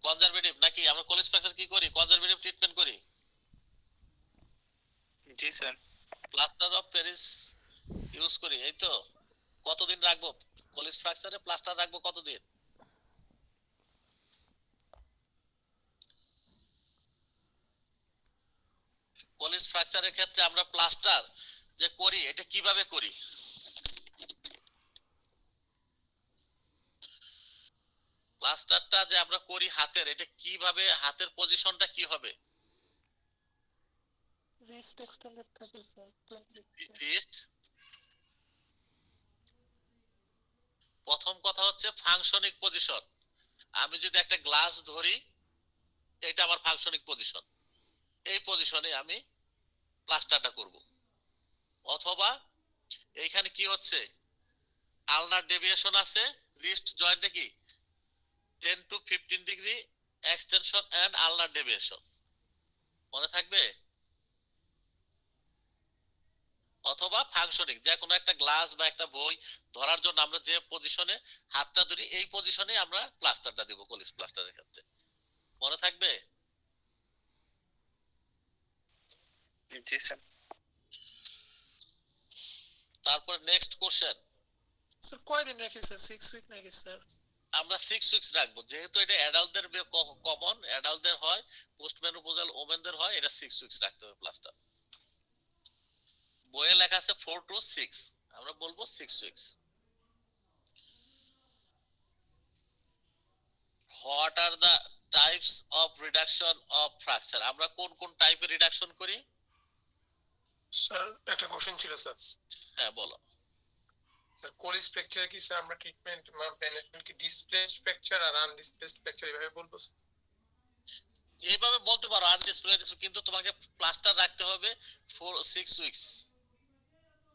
কনজারভেটিভ নাকি? আমরা কলিস ফ্র্যাকচার কি করি? কনজারভেটিভ ট্রিটমেন্ট করি। জি sir. Plaster of Paris use করি, এই তো। কতদিন রাখবো কলিস ফ্র্যাকচারে? প্লাস্টার রাখবো কতদিন? কলিস ফ্র্যাকচারের ক্ষেত্রে আমরা প্লাস্টার যে করি এটা কিভাবে করি? প্লাস্টারটা যে আমরা করি হাতের, এটা কিভাবে, হাতের পজিশনটা কি হবে? রিস্ট এক্সটেন্ডেড থাকে স্যার 20 রিস্ট। প্রথম কথা হচ্ছে ফাংশনিং পজিশন। আমি যদি একটা গ্লাস ধরি, এটা আমার ফাংশনিং পজিশন, এই পজিশনে আমি প্লাস্টারটা করব। অথবা এইখানে কি হচ্ছে, আলনার ডেভিয়েশন আছে, রিস্ট জয়েন্টে কি 10 to 15 degree extension and ulnar deviation, মনে থাকবে? অথবা ফাংশনিং, যে কোনো একটা গ্লাস বা একটা বই ধরার জন্য আমরা যে পজিশনে হাতটা ধরি, এই পজিশনে আমরা প্লাস্টারটা দেব কলিস প্লাস্টারের ক্ষেত্রে, মনে থাকবে? জি স্যার। তারপর নেক্সট কোশ্চেন, স্যার কয়দিন রাখি স্যার 6 উইক নাকি স্যার? আমরা 6 উইকস রাখবো, যেহেতু এটা অ্যাডাল্টদের কমন, অ্যাডাল্টদের হয়, পোস্ট মেনোপজাল ওমেনদের হয়, এটা 6 উইকস রাখতে হবে প্লাস্টার। বইয়ে লেখা আছে 4 to 6, আমরা বলবো 6 weeks. What are the types of reduction of fracture? আমরা কোন কোন টাইপের রিডাকশন করি? স্যার একটা কোশ্চেন ছিল স্যার। হ্যাঁ বলো। স্যার কোলিস ফ্র্যাকচার কি স্যার আমরা ট্রিটমেন্ট ম্যানেজমেন্ট কি ডিসপ্লেসড ফ্র্যাকচার আর আনডিসপ্লেসড ফ্র্যাকচার এভাবে বলবো স্যার? এইভাবে বলতে পারো আনডিসপ্লেড, কিন্তু তোমাকে প্লাস্টার রাখতে হবে 6 উইকস,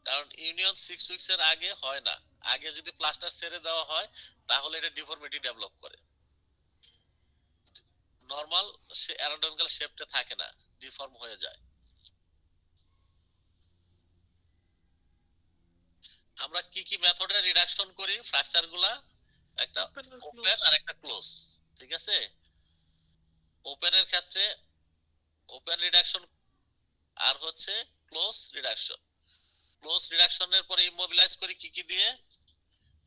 কারণ ইউনিয়ন 6 উইকস এর আগে হয় না। আগে যদি প্লাস্টার ছেড়ে দেওয়া হয় তাহলে এটা ডিফর্মিটি ডেভেলপ করে, নরমাল অ্যানাটমিক্যাল শেপটা থাকে না, ডিফর্ম হয়ে যায়। আমরা কি কি মেথডে রিডাকশন করি ফ্র্যাকচার গুলা? একটা ওপেন আর একটা ক্লোজ, ঠিক আছে? ওপেনের ক্ষেত্রে ওপেন রিডাকশন আর হচ্ছে ক্লোজ রিডাকশন। ক্লোজ রিডাকশনের পরে ইমোবিলাইজ করি কি কি দিয়ে?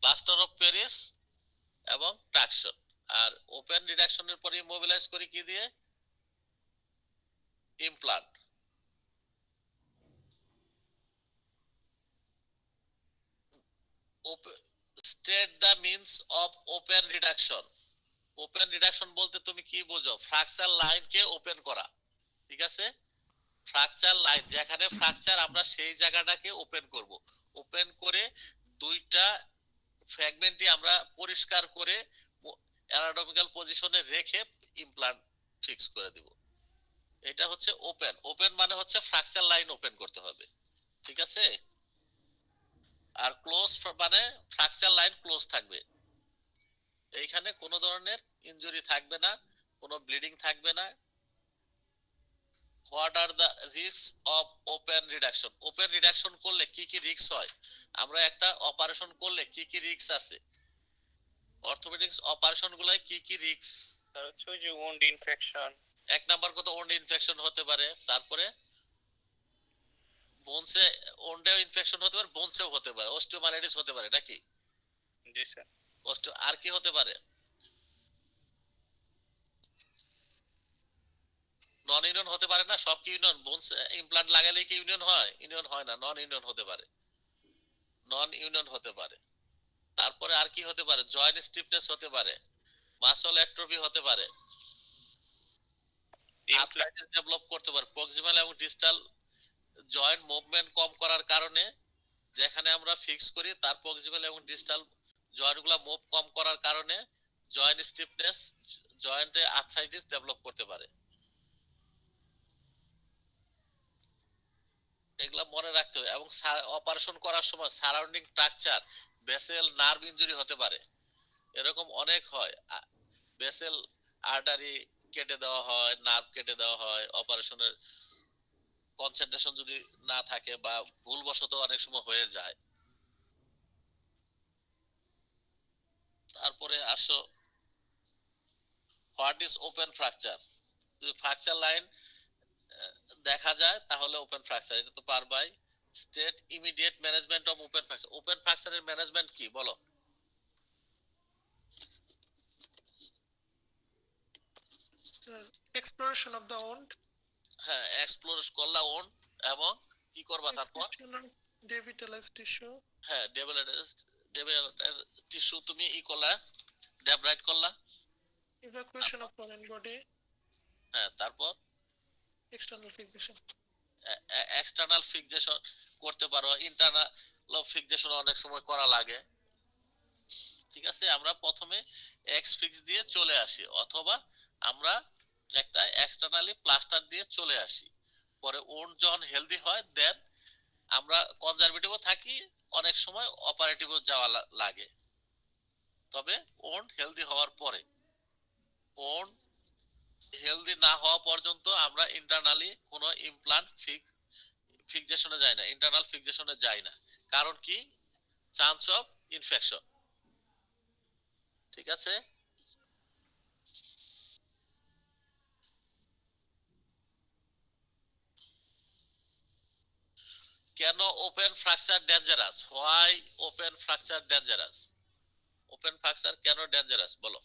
প্লাস্টার অফ প্যারিস এবং ট্রাকশন। আর ওপেন রিডাকশনের পরে ইমোবিলাইজ করি কি দিয়ে? Implant. State the means of open reduction. Open reduction বলতে তুমি কি বোঝো? ফ্র্যাকচার লাইনকে ওপেন করা, ঠিক আছে? ফ্র্যাকচার লাইন যেখানে ফ্র্যাকচার, আমরা সেই জায়গাটাকে ওপেন করব। ওপেন করে দুইটা ফ্র্যাগমেন্টই আমরা পরিষ্কার করে অ্যানাটমিক্যাল পজিশনে রেখে ইমপ্লান্ট ফিক্স করে দিব। এটা হচ্ছে ওপেন। ওপেন মানে হচ্ছে ফ্র্যাকচার লাইন ওপেন করতে হবে, ঠিক আছে? আর ক্লোজ মানে ফ্র্যাকচার লাইন ক্লোজ থাকবে, এইখানে কোনো ধরনের ইনজুরি থাকবে না, কোনো ব্লিডিং থাকবে না। What are the risk of open reduction? Open reduction করলে কি কি রিস্ক হয়? আমরা একটা অপারেশন করলে কি কি রিস্ক আছে? অর্থোপেডিক্স অপারেশন গুলাই কি কি রিস্ক? স্যার হচ্ছে ওই যে ওন্ড ইনফেকশন। এক নাম্বার কথা ওন্ড ইনফেকশন হতে পারে, তারপরে বোনসে ওন্ডে ইনফেকশন হতে পারে, বোনসেও হতে পারে, অস্টিওমাইলাইটিস হতে পারে নাকি? জি স্যার। আর কি হতে পারে? নন ইউনিয়ন হতে পারে না? সব কি ইউনিয়ন? বোনস ইমপ্লান্ট লাগালে কি ইউনিয়ন হয়? ইউনিয়ন হয় না, নন ইউনিয়ন হতে পারে, নন ইউনিয়ন হতে পারে। তারপরে আর কি হতে পারে? জয়েন্ট স্টিফনেস হতে পারে, মাসল অ্যাট্রফি হতে পারে, আর্থ্রাইটিস ডেভেলপ করতে পারে, প্রক্সিমাল এবং ডিস্টাল জয়েন্ট মুভমেন্ট কম করার কারণে, যেখানে আমরা ফিক্স করি তার প্রক্সিমাল এবং ডিস্টাল জয়েন্টগুলো মুভ কম করার কারণে জয়েন্ট স্টিফনেস, জয়েন্টে আর্থ্রাইটিস ডেভেলপ করতে পারে। এগুলা মনে রাখতে হবে। এবং অপারেশন করার সময় surrounding structure, vessel, nerve injury হতে পারে, এরকম অনেক হয়। ভেসেল আর্টারি কেটে দেওয়া হয়, নার্ভ কেটে দেওয়া হয় অপারেশনের কনসেন্ট্রেশন যদি না থাকে বা ভুলবশত অনেক সময় হয়ে যায়। তারপরে আসো হোয়াট ইজ ওপেন ফ্র্যাকচার। যদি ফ্র্যাকচার লাইন দেখা যায় তাহলে ওপেন ফ্র্যাকচার, এটা তো পারবাই। State immediate management of open fracture, open ফ্র্যাকচারের ম্যানেজমেন্ট কি বলো? exploration of the wound, হ্যাঁ, এক্সপ্লোর করলা ওন এবং কি করবা তারপর? extraction of devitalized tissue, হ্যাঁ, ডেভিলেটেড টিস্যু তুমি ই করলা, ডেব্রাইট করলা। evacuation of foreign body, হ্যাঁ, তারপর external fixation. এক্সটার্নাল ফিক্সেশন করতে পারো, ইন্টারনাল ফিক্সেশন অনেক সময় করা লাগে। ঠিক আছে, আমরা প্রথমে এক্স ফিক্স দিয়ে চলে আসি অথবা আমরা একটা এক্সটার্নালি প্লাস্টার দিয়ে চলে আসি। পরে ওন যখন হেলদি হয় দেন আমরা কনজারভেটিভও থাকি, অনেক সময় অপারেটিভও যাওয়া লাগে। তবে ওন হেলদি হওয়ার পরে, ওন হেলদি না হওয়া পর্যন্ত আমরা ইন্টারনালি কোনো ইমপ্লান্ট ফিক্সেশনে যাই না, ইন্টারনাল ফিক্সেশনে যাই না। কারণ কি? Chance of infection. ঠিক আছে, কেন open fracture dangerous? Why open fracture dangerous? Open fracture কেন ডেঞ্জারাস বলো?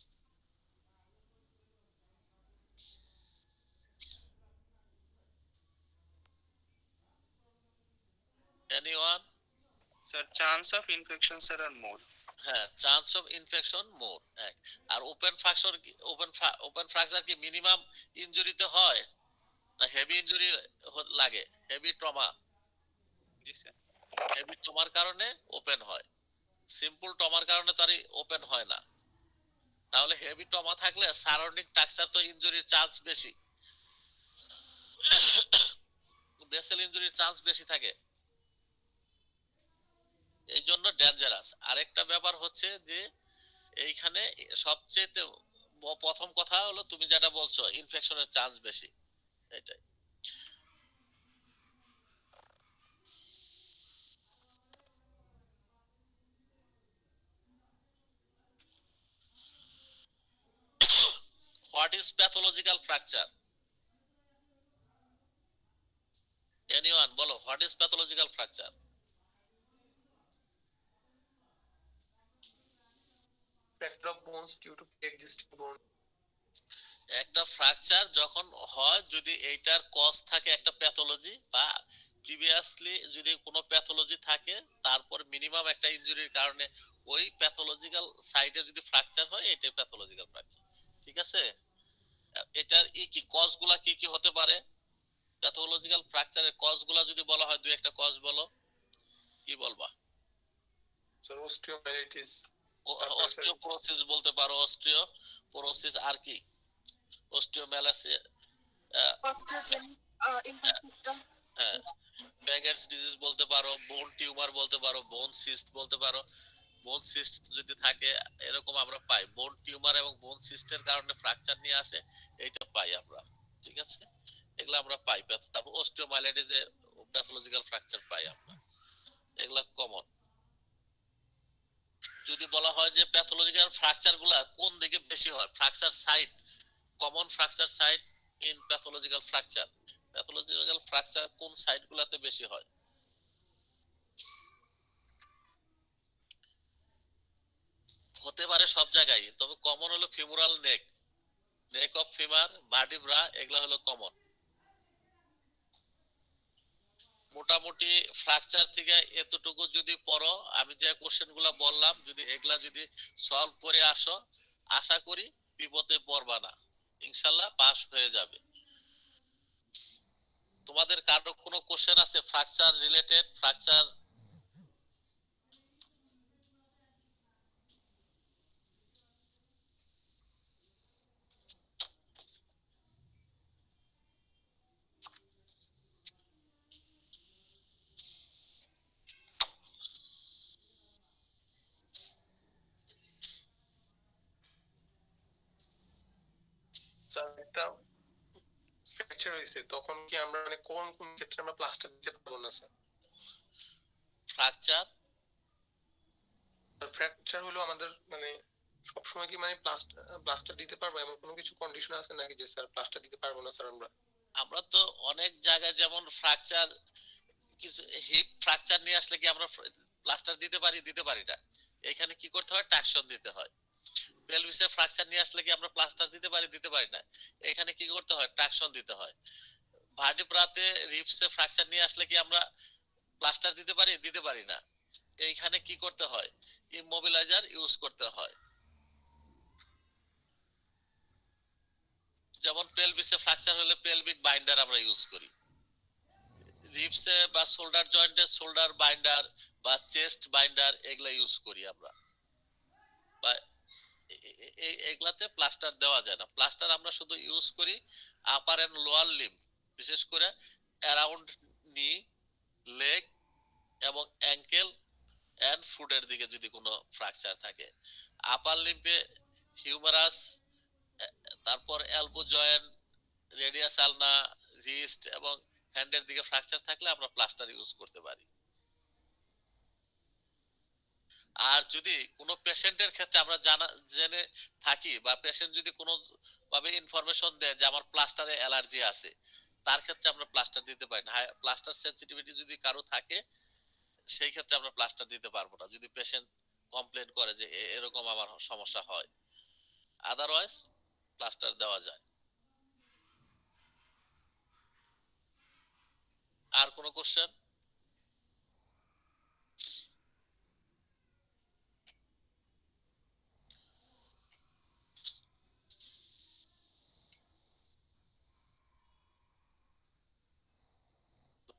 Anyone? Sir, chance of infection, sir, are more. হ্যাঁ, চান্স অফ ইনফেকশন মোর। এক আর ওপেন ফ্র্যাকচার কি, ওপেন ফ্র্যাকচার কি মিনিমাম ইনজুরিতে হয় না হেভি ইনজুরি লাগে? Heavy trauma, Yes, sir. Heavy ট্রমার কারণে ওপেন হয়। সিম্পল ট্রমার কারণে তো আর ওপেন হয় না। তাহলে হেভি ট্রমা থাকলে সারাউন্ডিং স্ট্রাকচার তো ইনজুরির চান্স বেশি, ভেসেল ইনজুরির চান্স বেশি থাকে, এই জন্য ডেঞ্জারাস। আরেকটা ব্যাপার হচ্ছে যে এইখানে সবচেয়ে প্রথম কথা হলো তুমি যেটা বলছো ইনফেকশনের চান্স বেশি, এটাই। What is pathological fracture? Anyone বলো, what is pathological fracture? Fracture of bones due to pre-existing bone. একটা ফ্র্যাকচার যখন হয় যদি এইটার কজ থাকে একটা প্যাথোলজি বা প্রিভিয়াসলি যদি কোনো প্যাথোলজি থাকে, তারপর মিনিমাম একটা ইনজুরির কারণে ওই প্যাথোলজিক্যাল সাইডে যদি ফ্র্যাকচার হয়, এটাই প্যাথোলজিক্যাল ফ্র্যাকচার। ঠিক আছে, এটার কি কজ গুলা কি কি হতে পারে? প্যাথোলজিক্যাল ফ্র্যাকচারের কজ গুলা যদি বলা হয়, দুই একটা কজ বলো, কি বলবা? So osteomyelitis, অস্টিওপোরোসিস বলতে পারো, অস্টিওপোরোসিস, আর কি? অস্টিওমেলাসিস, Osteogenic immune system, হ্যাঁ, ব্যাগেটস ডিজিজ বলতে পারো, বোন টিউমার বলতে পারো, বোন সিস্ট বলতে পারো। বোন সিস্ট যদি থাকে এরকম আমরা পাই, বোন টিউমার এবং বোন সিস্টের কারণে ফ্র্যাকচার নিয়ে আসে, এইটা পাই আমরা। ঠিক আছে, এগুলো আমরা পাই। তারপর অস্টিওমাইলাইটিসে প্যাথোলজিক্যাল ফ্র্যাকচার পাই আমরা, এগুলা কমন। যদি বলা হয় যে প্যাথোলজিক্যাল ফ্র্যাকচার গুলা কোন দিকে বেশি হয়, fracture site, common fracture site in pathological fracture, pathological fracture কোন সাইট গুলাতে বেশি হয়? হতে পারে সব জায়গায়, তবে কমন হলো ফিমুরাল নেক, নেক অফ ফিমার, ভার্টিব্রা, এগুলা হলো কমন। মোটামুটি ফ্র্যাকচার থেকে এতটুকু যদি পড়ো, আমি যে কোশ্চেন গুলা বললাম যদি এগুলা যদি সলভ করে আসো, আশা করি বিপদে পড়বা না, ইনশাল্লাহ পাস হয়ে যাবে। তোমাদের কারো কোনো কোশ্চেন আছে ফ্র্যাকচার রিলেটেড? ফ্র্যাকচার স্যার একটা ফ্র্যাকচার হয়েছে তখন কি আমরা মানে কোন কোন ক্ষেত্রে আমরা প্লাস্টার দিতে পারবো না স্যার? ফ্র্যাকচার ফ্র্যাকচার হলো আমাদের মানে সবসময় কি মানে প্লাস্টার দিতে পারবো এমন কোনো কিছু কন্ডিশন আছে নাকি যে স্যার প্লাস্টার দিতে পারবো না স্যার আমরা? আমরা তো অনেক জায়গায় যেমন ফ্র্যাকচার কিছু হিপ ফ্র্যাকচার নিয়ে আসলে কি আমরা প্লাস্টার দিতে পারি না। এখানে কি করতে হয়, ট্রাকশন দিতে হয়। পেলভিসে ফ্র্যাকচার নিয়ে আসলে কি আমরা প্লাস্টার দিতে পারি না। এখানে কি করতে হয়, ট্রাকশন দিতে হয়। ভার্টিব্রাতে রিপসে ফ্র্যাকচার নিয়ে আসলে কি আমরা প্লাস্টার দিতে পারি না। এইখানে কি করতে হয়, ইমোবিলাইজার ইউজ করতে হয়। যেমন পেলভিসে ফ্র্যাকচার হলে পেলভিক বাইন্ডার আমরা ইউজ করি। রিপসে বা শোল্ডার জয়েন্টে শোল্ডার বাইন্ডার বা চেস্ট বাইন্ডার এগুলা ইউজ করি আমরা। বা এগুলাতে প্লাস্টার দেওয়া যায় না। প্লাস্টার আমরা শুধু ইউজ করি আপার এন্ড লোয়ার লিম্ব, বিশেষ করে অ্যারাউন্ড নি, লেগ এবং অ্যাঙ্কেল এন্ড ফুটের দিকে যদি কোনো ফ্র্যাকচার থাকে। আপার লিম্বে হিউমেরাস, তারপর এলবো জয়েন্ট, রেডিয়াস আলনা, রিস্ট এবং হ্যান্ডের দিকে ফ্র্যাকচার থাকলে আমরা প্লাস্টার ইউজ করতে পারি। আর যদি কোনো পেশেন্টের ক্ষেত্রে আমরা জেনে থাকি বা পেশেন্ট যদি কোনো ভাবে ইনফরমেশন দেয় যে আমার প্লাস্টারে অ্যালার্জি আছে, তার ক্ষেত্রে আমরা প্লাস্টার দিতে পারি না। প্লাস্টার সেনসিটিভিটি যদি কারো থাকে সেই ক্ষেত্রে আমরা প্লাস্টার দিতে পারবো না, যদি পেশেন্ট কমপ্লেন করে যে এরকম আমার সমস্যা হয়। আদারওয়াইজ প্লাস্টার দেওয়া যায়। আর কোনো কোশ্চেন?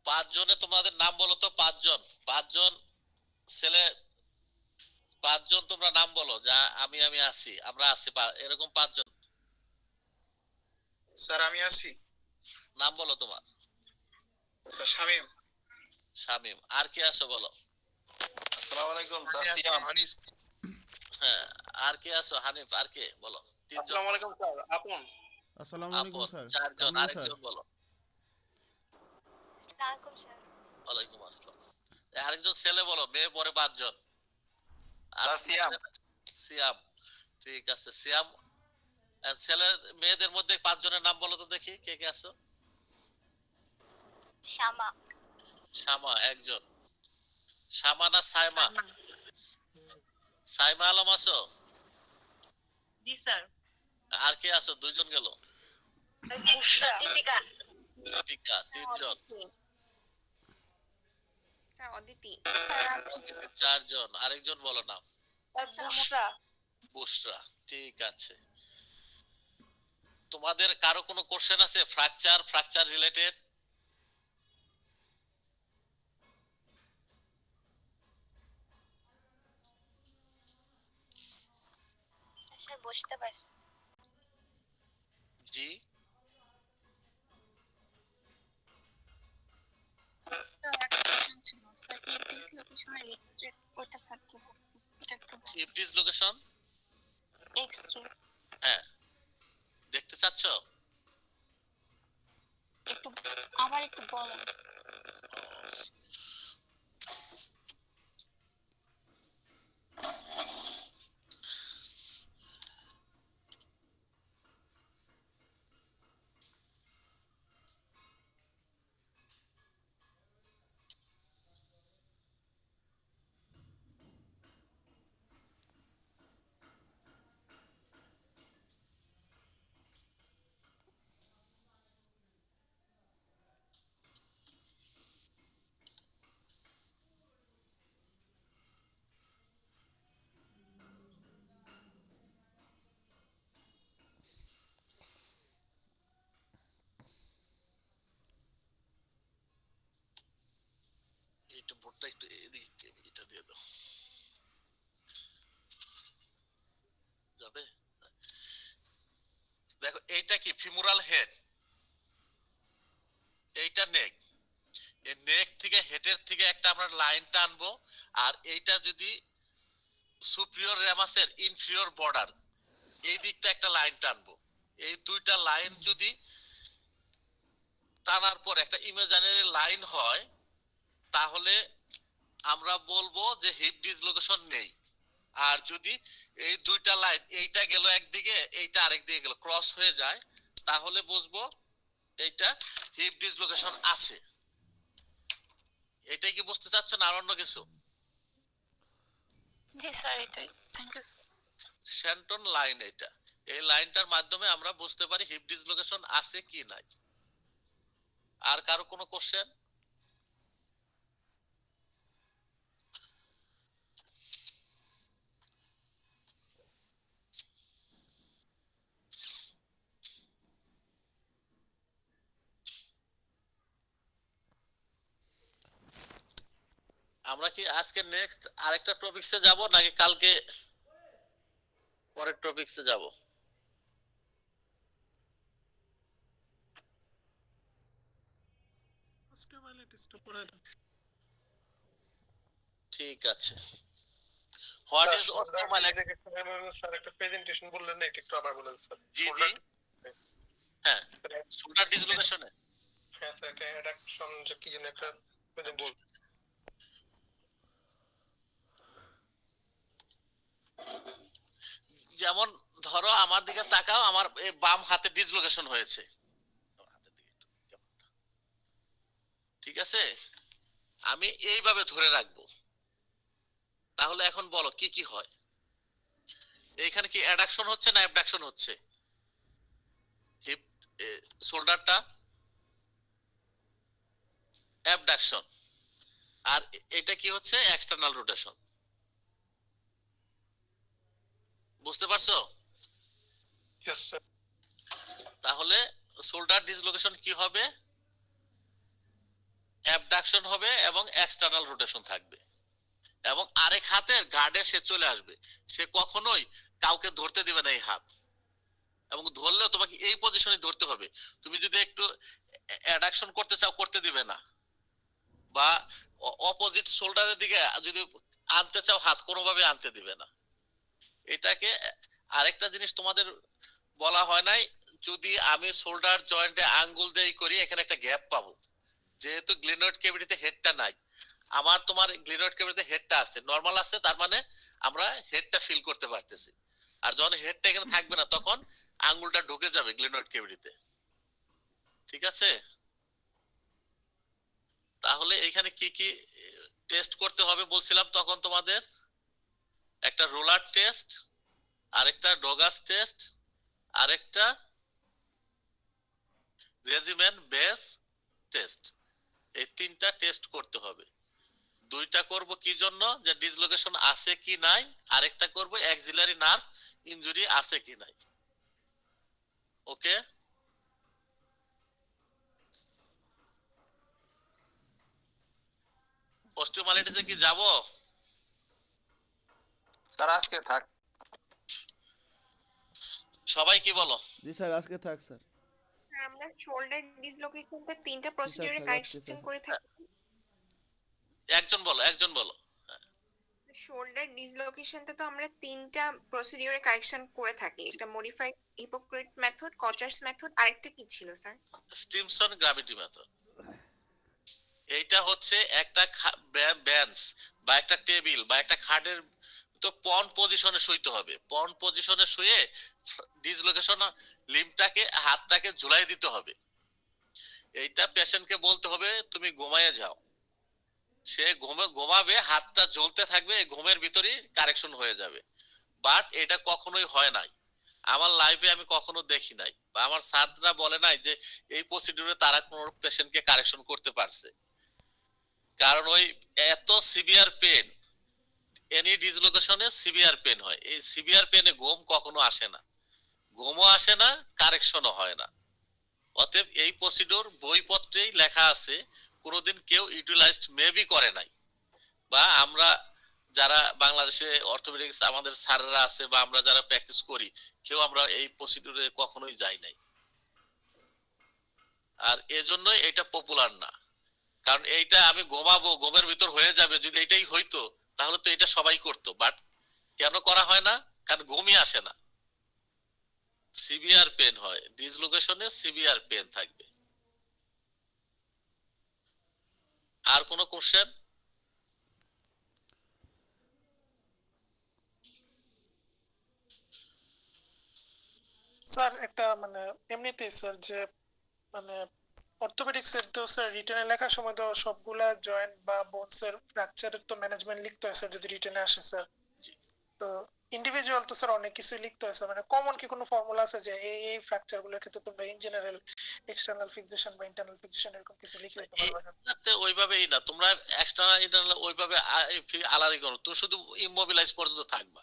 পাঁচজনে তোমাদের নাম বলো তো, পাঁচজন ছেলে, পাঁচজন তোমরা নাম বলো যা আমি আছি, আমরা আছি এরকম পাঁচজন স্যার আমি আছি। নাম বলো তোমার। স্যার শামীম। শামীম। আর কে আছো বলো। আসসালামু আলাইকুম স্যার সিয়াম। হ্যাঁ, আর কে আছো, হানিফ। আর কে বলো। তিনজন। আসসালামু আলাইকুম স্যার আপন। আসসালামু আলাইকুম আপন। স্যার। চারজন। কেমন আছেন আরেকজন স্যার? বলো। ওয়ালাইকুম আসসালাম। আরেকজন ছেলে বলো, মেয়ে পরে পাঁচজন। আর সিয়াম। সিয়াম। ঠিক আছে সিয়াম। আর ছেলে মেয়েদের মধ্যে পাঁচজনের নাম বলো তো দেখি, কে কে আছো। শামা। শামা একজন। শামা না সাইমা? সাইমা আলম আছো? জি স্যার। আর কে আছো? দুইজন গেল। দীপিকা। দীপিকা। তিনজন। স্যার অদিতি। চারজন। আরেকজন বলো নাম। বুশরা। বুশরা। ঠিক আছে। তোমাদের কারো কোনো কোশ্চেন আছে ফ্র্যাকচার রিলেটেড? স্যার বসতে পারছি। জি। ইপটিস লোকেশন এক্স-রে হ্যাঁ, দেখতে চাচ্ছ? একটু আবার একটু বলেন। একটু বোর্ডটা একটু এদিকে এটা দিয়ে দাও, যাবে? দেখো এইটা কি ফিমোরাল হেড, এইটা নেক। এই নেক থেকে হেডের থেকে একটা আমরা লাইন টানবো, আর এইটা যদি সুপিরিয়র রেমাসের ইনফিরিয়র বর্ডার এই দিকটা একটা লাইন টানবো। এই দুইটা লাইন যদি টানার পর একটা ইমাজিনারি লাইন হয়, তাহলে আমরা বলবো যে হিপ ডিসলোকেশন নেই। আর যদি এই দুইটা লাইন, এইটা গেল একদিকে এইটা আরেক দিকে গেল, ক্রস হয়ে যায়, তাহলে বুঝবো এইটা হিপ ডিসলোকেশন আছে। এটাই কি বুঝতে চাচ্ছেন আর অন্য কিছু? জি স্যার, এটাই। Thank you. শ্যান্টন লাইন, এটা এই লাইনটার মাধ্যমে আমরা বুঝতে পারি হিপ ডিসলোকেশন আছে কি নাই। আর কারো কোনো কোশ্চেন? আমরা কি আজকে নেক্সট আরেকটা টপিকসে যাব নাকি কালকে পরের টপিকসে যাব? অস্টিওমাইলাইটিসটা পড়ে রাখছি। ঠিক আছে। What is osteomyelitis? স্যার একটা প্রেজেন্টেশন বললেন না, এটা একটু আবার বলেন স্যার। জি জি, হ্যাঁ, শোল্ডার ডিসলোকেশনে হ্যাঁ স্যার, একটা অ্যাডাকশন যে কি যেন একটা প্রেজেন্টেশন। যেমন ধরো আমার দিকে তাকাও, আমার এই বাম হাতে ডিসলোকেশন হয়েছে, ঠিক আছে? আমি এইভাবে ধরে রাখবো, তাহলে এখন বলো কি কি হয়? এইখানে কি অ্যাডাকশন হচ্ছে না অ্যাবডাকশন হচ্ছে? হিপ শোল্ডারটা অ্যাবডাকশন, আর এটা কি হচ্ছে? External rotation. বুঝতে পারছো? Yes sir. তাহলে শোল্ডার ডিসলোকেশন কি হবে? অ্যাবডাকশন হবে এবং এক্সটার্নাল রোটেশন থাকবে, এবং আরেক হাতের গার্ডে সে চলে আসবে। সে কখনোই কাউকে ধরতে দিবে না এই হাত, এবং ধরলেও তোমাকে এই পজিশনে ধরতে হবে। তুমি যদি একটু অ্যাডাকশন করতে চাও করতে দিবে না, বা অপোজিট শোল্ডারের দিকে যদি আনতে চাও হাত কোনোভাবে আনতে দিবে না। এটাকে আরেকটা জিনিস তোমাদের বলা হয় নাই, যদি আমি শোল্ডার জয়েন্টে আঙ্গুল দিয়ে করি, এখানে একটা গ্যাপ পাবো। যেহেতু গ্লিনয়েড ক্যাভিটিতে হেডটা নাই, আমার তোমার গ্লিনয়েড ক্যাভিটিতে হেডটা আছে, নরমাল আছে, তার মানে আমরা হেডটা ফিল করতে পারতেছি। আর যখন হেডটা এখানে থাকবে না, তখন আঙ্গুলটা ঢুকে যাবে গ্লিনয়েড ক্যাভিটিতে, ঠিক আছে? তাহলে এখানে কি কি টেস্ট করতে হবে বলছিলাম তখন তোমাদের? একটা রোলার টেস্ট, আরেকটা ডগাস টেস্ট, আরেকটা রেজিমেন্ট বেস টেস্ট। এই তিনটা টেস্ট করতে হবে। দুইটা করব কি জন্য? যে ডিসলোকেশন আছে কি নাই, আরেকটা করব অ্যাক্সিলারি নার্ভ ইনজুরি আছে কি নাই। ওকে, অস্টিওমাইলাইটিসে কি যাব? স্যার আজকে থাক। সবাই কি বলো? জি স্যার, আজকে থাক স্যার। আমরা শোল্ডার ডিসলোকেশনটা তিনটা স্যার, প্রসিডিউরে থাক, কারেকশন আজকে, স্যার। করে থাকি। একজন বলো, একজন বলো। শোল্ডার ডিসলোকেশনটা তো আমরা তিনটা প্রসিডিউরে কারেকশন করে থাকি। এটা মডিফাইড হিপোক্রেট মেথড, কচার্স মেথড, আরেকটা কি ছিল স্যার? Stimson gravity method. এইটা হচ্ছে একটা বেঞ্চ বা একটা টেবিল বা একটা খাটের তো পন পজিশনে শুইতে হবে। পন পজিশনে শুয়ে ডিসলোকেশন লিম্বটাকে, হাতটাকে ঝুলাই দিতে হবে। এইটা পেশেন্টকে বলতে হবে তুমি ঘুমায়ে যাও, সে ঘুমাবে, হাতটা জ্বলতে থাকবে, এই ঘুমের ভিতরেই কারেকশন হয়ে যাবে। বাট এটা কখনোই হয় নাই, আমার লাইফে আমি কখনো দেখি নাই, বা আমার স্যাররা বলে নাই যে এই প্রসিডিউরে তারা কোনো পেশেন্টকে কারেকশন করতে পারছে। কারণ ওই এত সিভিয়ার পেন, এনি ডিসলোকেশনে সিভিয়ার পেন হয়। এই সিভিয়ার পেনে ঘুম কখনো আসে না, ঘুমও আসে না, কারেকশনও হয় না। অতএব এই প্রসিডিউর বইপত্রেই লেখা আছে, কোনোদিন কেউ ইউটিলাইজড মেবি করে নাই, বা আমরা যারা বাংলাদেশে অর্থোপেডিক্স আমাদের স্যাররা আছে বা আমরা যারা প্র্যাকটিস করি, কেউ আমরা এই প্রসিডিউরে কখনোই যাই নাই। আর এজন্যই এটা পপুলার না, কারণ এইটা আমি ঘুমাবো, ঘুমের ভিতর হয়ে যাবে, যদি এটাই হইতো তাহলে তো এটা সবাই করতো। বাট কেন করা হয় না? কারণ ঘুমই আসে না, সিভিয়ার পেন হয়, ডিসলোকেশনে সিভিয়ার পেন থাকবে। আর কোনো কোশ্চেন? স্যার একটা মানে এমনিতেই স্যার যে মানে অর্থোপেডিক্স এর তো স্যার রিটেনে লেখার সময় তো সবগুলা জয়েন্ট বা বোনস এর ফ্র্যাকচারের তো ম্যানেজমেন্ট লিখতে হয় স্যার যদি রিটেনে আসে স্যার। তো ইন্ডিভিজুয়াল তো স্যার অনেক কিছুই লিখতে হয় স্যার, মানে কমন কি কোনো ফর্মুলা আছে যে এই ফ্র্যাকচার গুলোর ক্ষেত্রে তোমরা ইন জেনারেল এক্সটার্নাল ফিক্সেশন বা ইন্টারনাল ফিক্সেশন এরকম কিছু লিখে দিতে পারবে? এটাতে ওইভাবেই না, তোমরা এক্সটার্নাল ইন্টারনাল ওইভাবে আলাদা করো, তুমি শুধু ইমমোবিলাইজ পর্যন্ত থাকবা।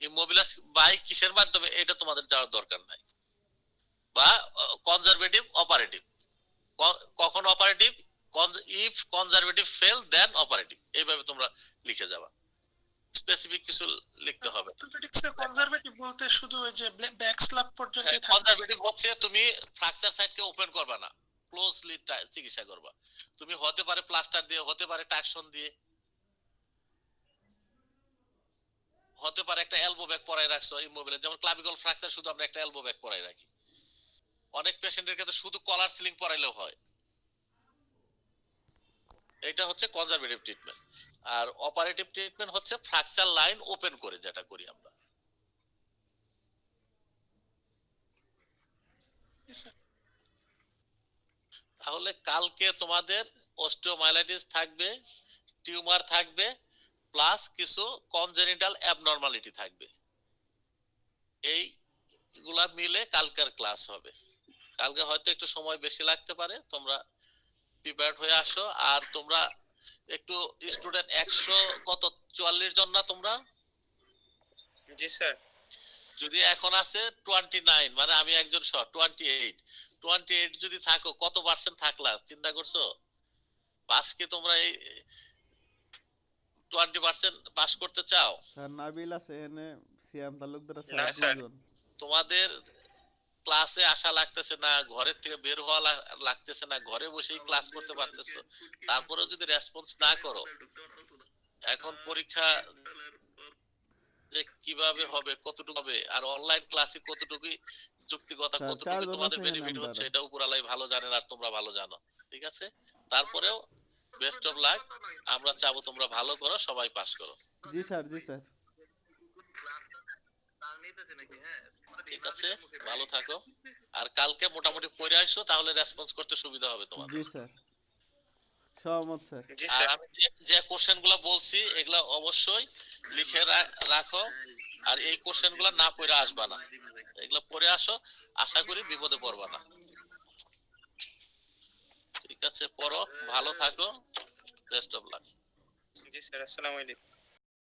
ইমমোবিলাইজ বাই কিসের মাধ্যমে এটা তোমাদের জানার দরকার নাই। বা কনজারভেটিভ অপারেটিভ, কখন operative, if conservative fail then operative, এইভাবে তোমরা লিখে যাবা, স্পেসিফিক কিছু লিখতে হবে। অর্থোপেডিক্স এর কনজারভেটিভ বলতে শুধু ওই যে ব্যাক স্ল্যাপ পর্যন্তই থাকে। কনজারভেটিভ হচ্ছে তুমি ফ্র্যাকচার সাইটকে ওপেন করবা না, ক্লোজলি চিকিৎসা করবা। তুমি হতে পারে প্লাস্টার দিয়ে, হতে পারে টাকশন দিয়ে, হতে পারে একটা এলবো ব্যাগ পরাই রাখছো ইমোবিলে, যেমন ক্লাভিকল ফ্র্যাকচার শুধু আমরা একটা এলবো ব্যাগ পরাই রাখি। অনেক পেশেন্টের ক্ষেত্রে শুধু কলার সিলিং পরাইলেও হয়। এটা হচ্ছে কনজারভেটিভ ট্রিটমেন্ট। আর অপারেটিভ ট্রিটমেন্ট হচ্ছে ফ্র্যাকচার লাইন ওপেন করে যেটা করি আমরা। তাহলে কালকে তোমাদের অস্টিওমাইলাইটিস থাকবে, টিউমার থাকবে, প্লাস কিছু কনজেনিটাল অ্যাবনরমালিটি থাকবে। এইগুলা মিলে কালকের ক্লাস হবে। কালকে হয়তো একটু সময় বেশি লাগতে পারে, তোমরা প্রিপেয়ার্ড হয়ে আসো। আর তোমরা একটু স্টুডেন্ট 100 কত 44 জন না তোমরা? জি স্যার। যদি এখন আছে 29, মানে আমি একজন সহ 28 যদি থাকো, কত পার্সেন্ট থাকলা চিন্তা করছো? পাস কি তোমরা এই 20% পাস করতে চাও? স্যার নাবিল আছে এনে, সিয়াম তালুকদার আছে, না আর স্যার। দুজন। তোমাদের ক্লাসে আসা লাগতেছে না, ঘরের থেকে বের হওয়া লাগতেছে না, ঘরে বসেই ক্লাস করতে পারতেছো, তারপরেও যদি রেসপন্স না করো, এখন পরীক্ষা যে কিভাবে হবে, কতটুকু হবে, আর অনলাইন ক্লাসে কতটুকু যুক্তিগত, স্যার, কতটুকু চারজন তোমাদের আছে বেনিফিট এখানে হচ্ছে, আমরা। এটা উপরালাই ভালো জানেন আর তোমরা ভালো জানো। ঠিক আছে, তারপরেও বেস্ট অফ লাক। আমরা চাবো তোমরা ভালো করো, সবাই পাস করো। জি স্যার, জি স্যার। ঠিক আছে, ভালো থাকো। আর কালকে মোটামুটি পড়ে আসো, তাহলে রেসপন্স করতে সুবিধা হবে তোমাদের। জি স্যার, সহমত স্যার। জি আর স্যার। আমি যে কোশ্চেন গুলা বলছি এগুলা অবশ্যই লিখে রাখো। আর এই কোশ্চেন গুলা না পড়ে আসবা না, এগুলা পড়ে আসো, আশা করি বিপদে পড়বা না। ঠিক আছে, পড়ো, ভালো থাকো, best of luck. G sir, আসসালামু আলাইকুম।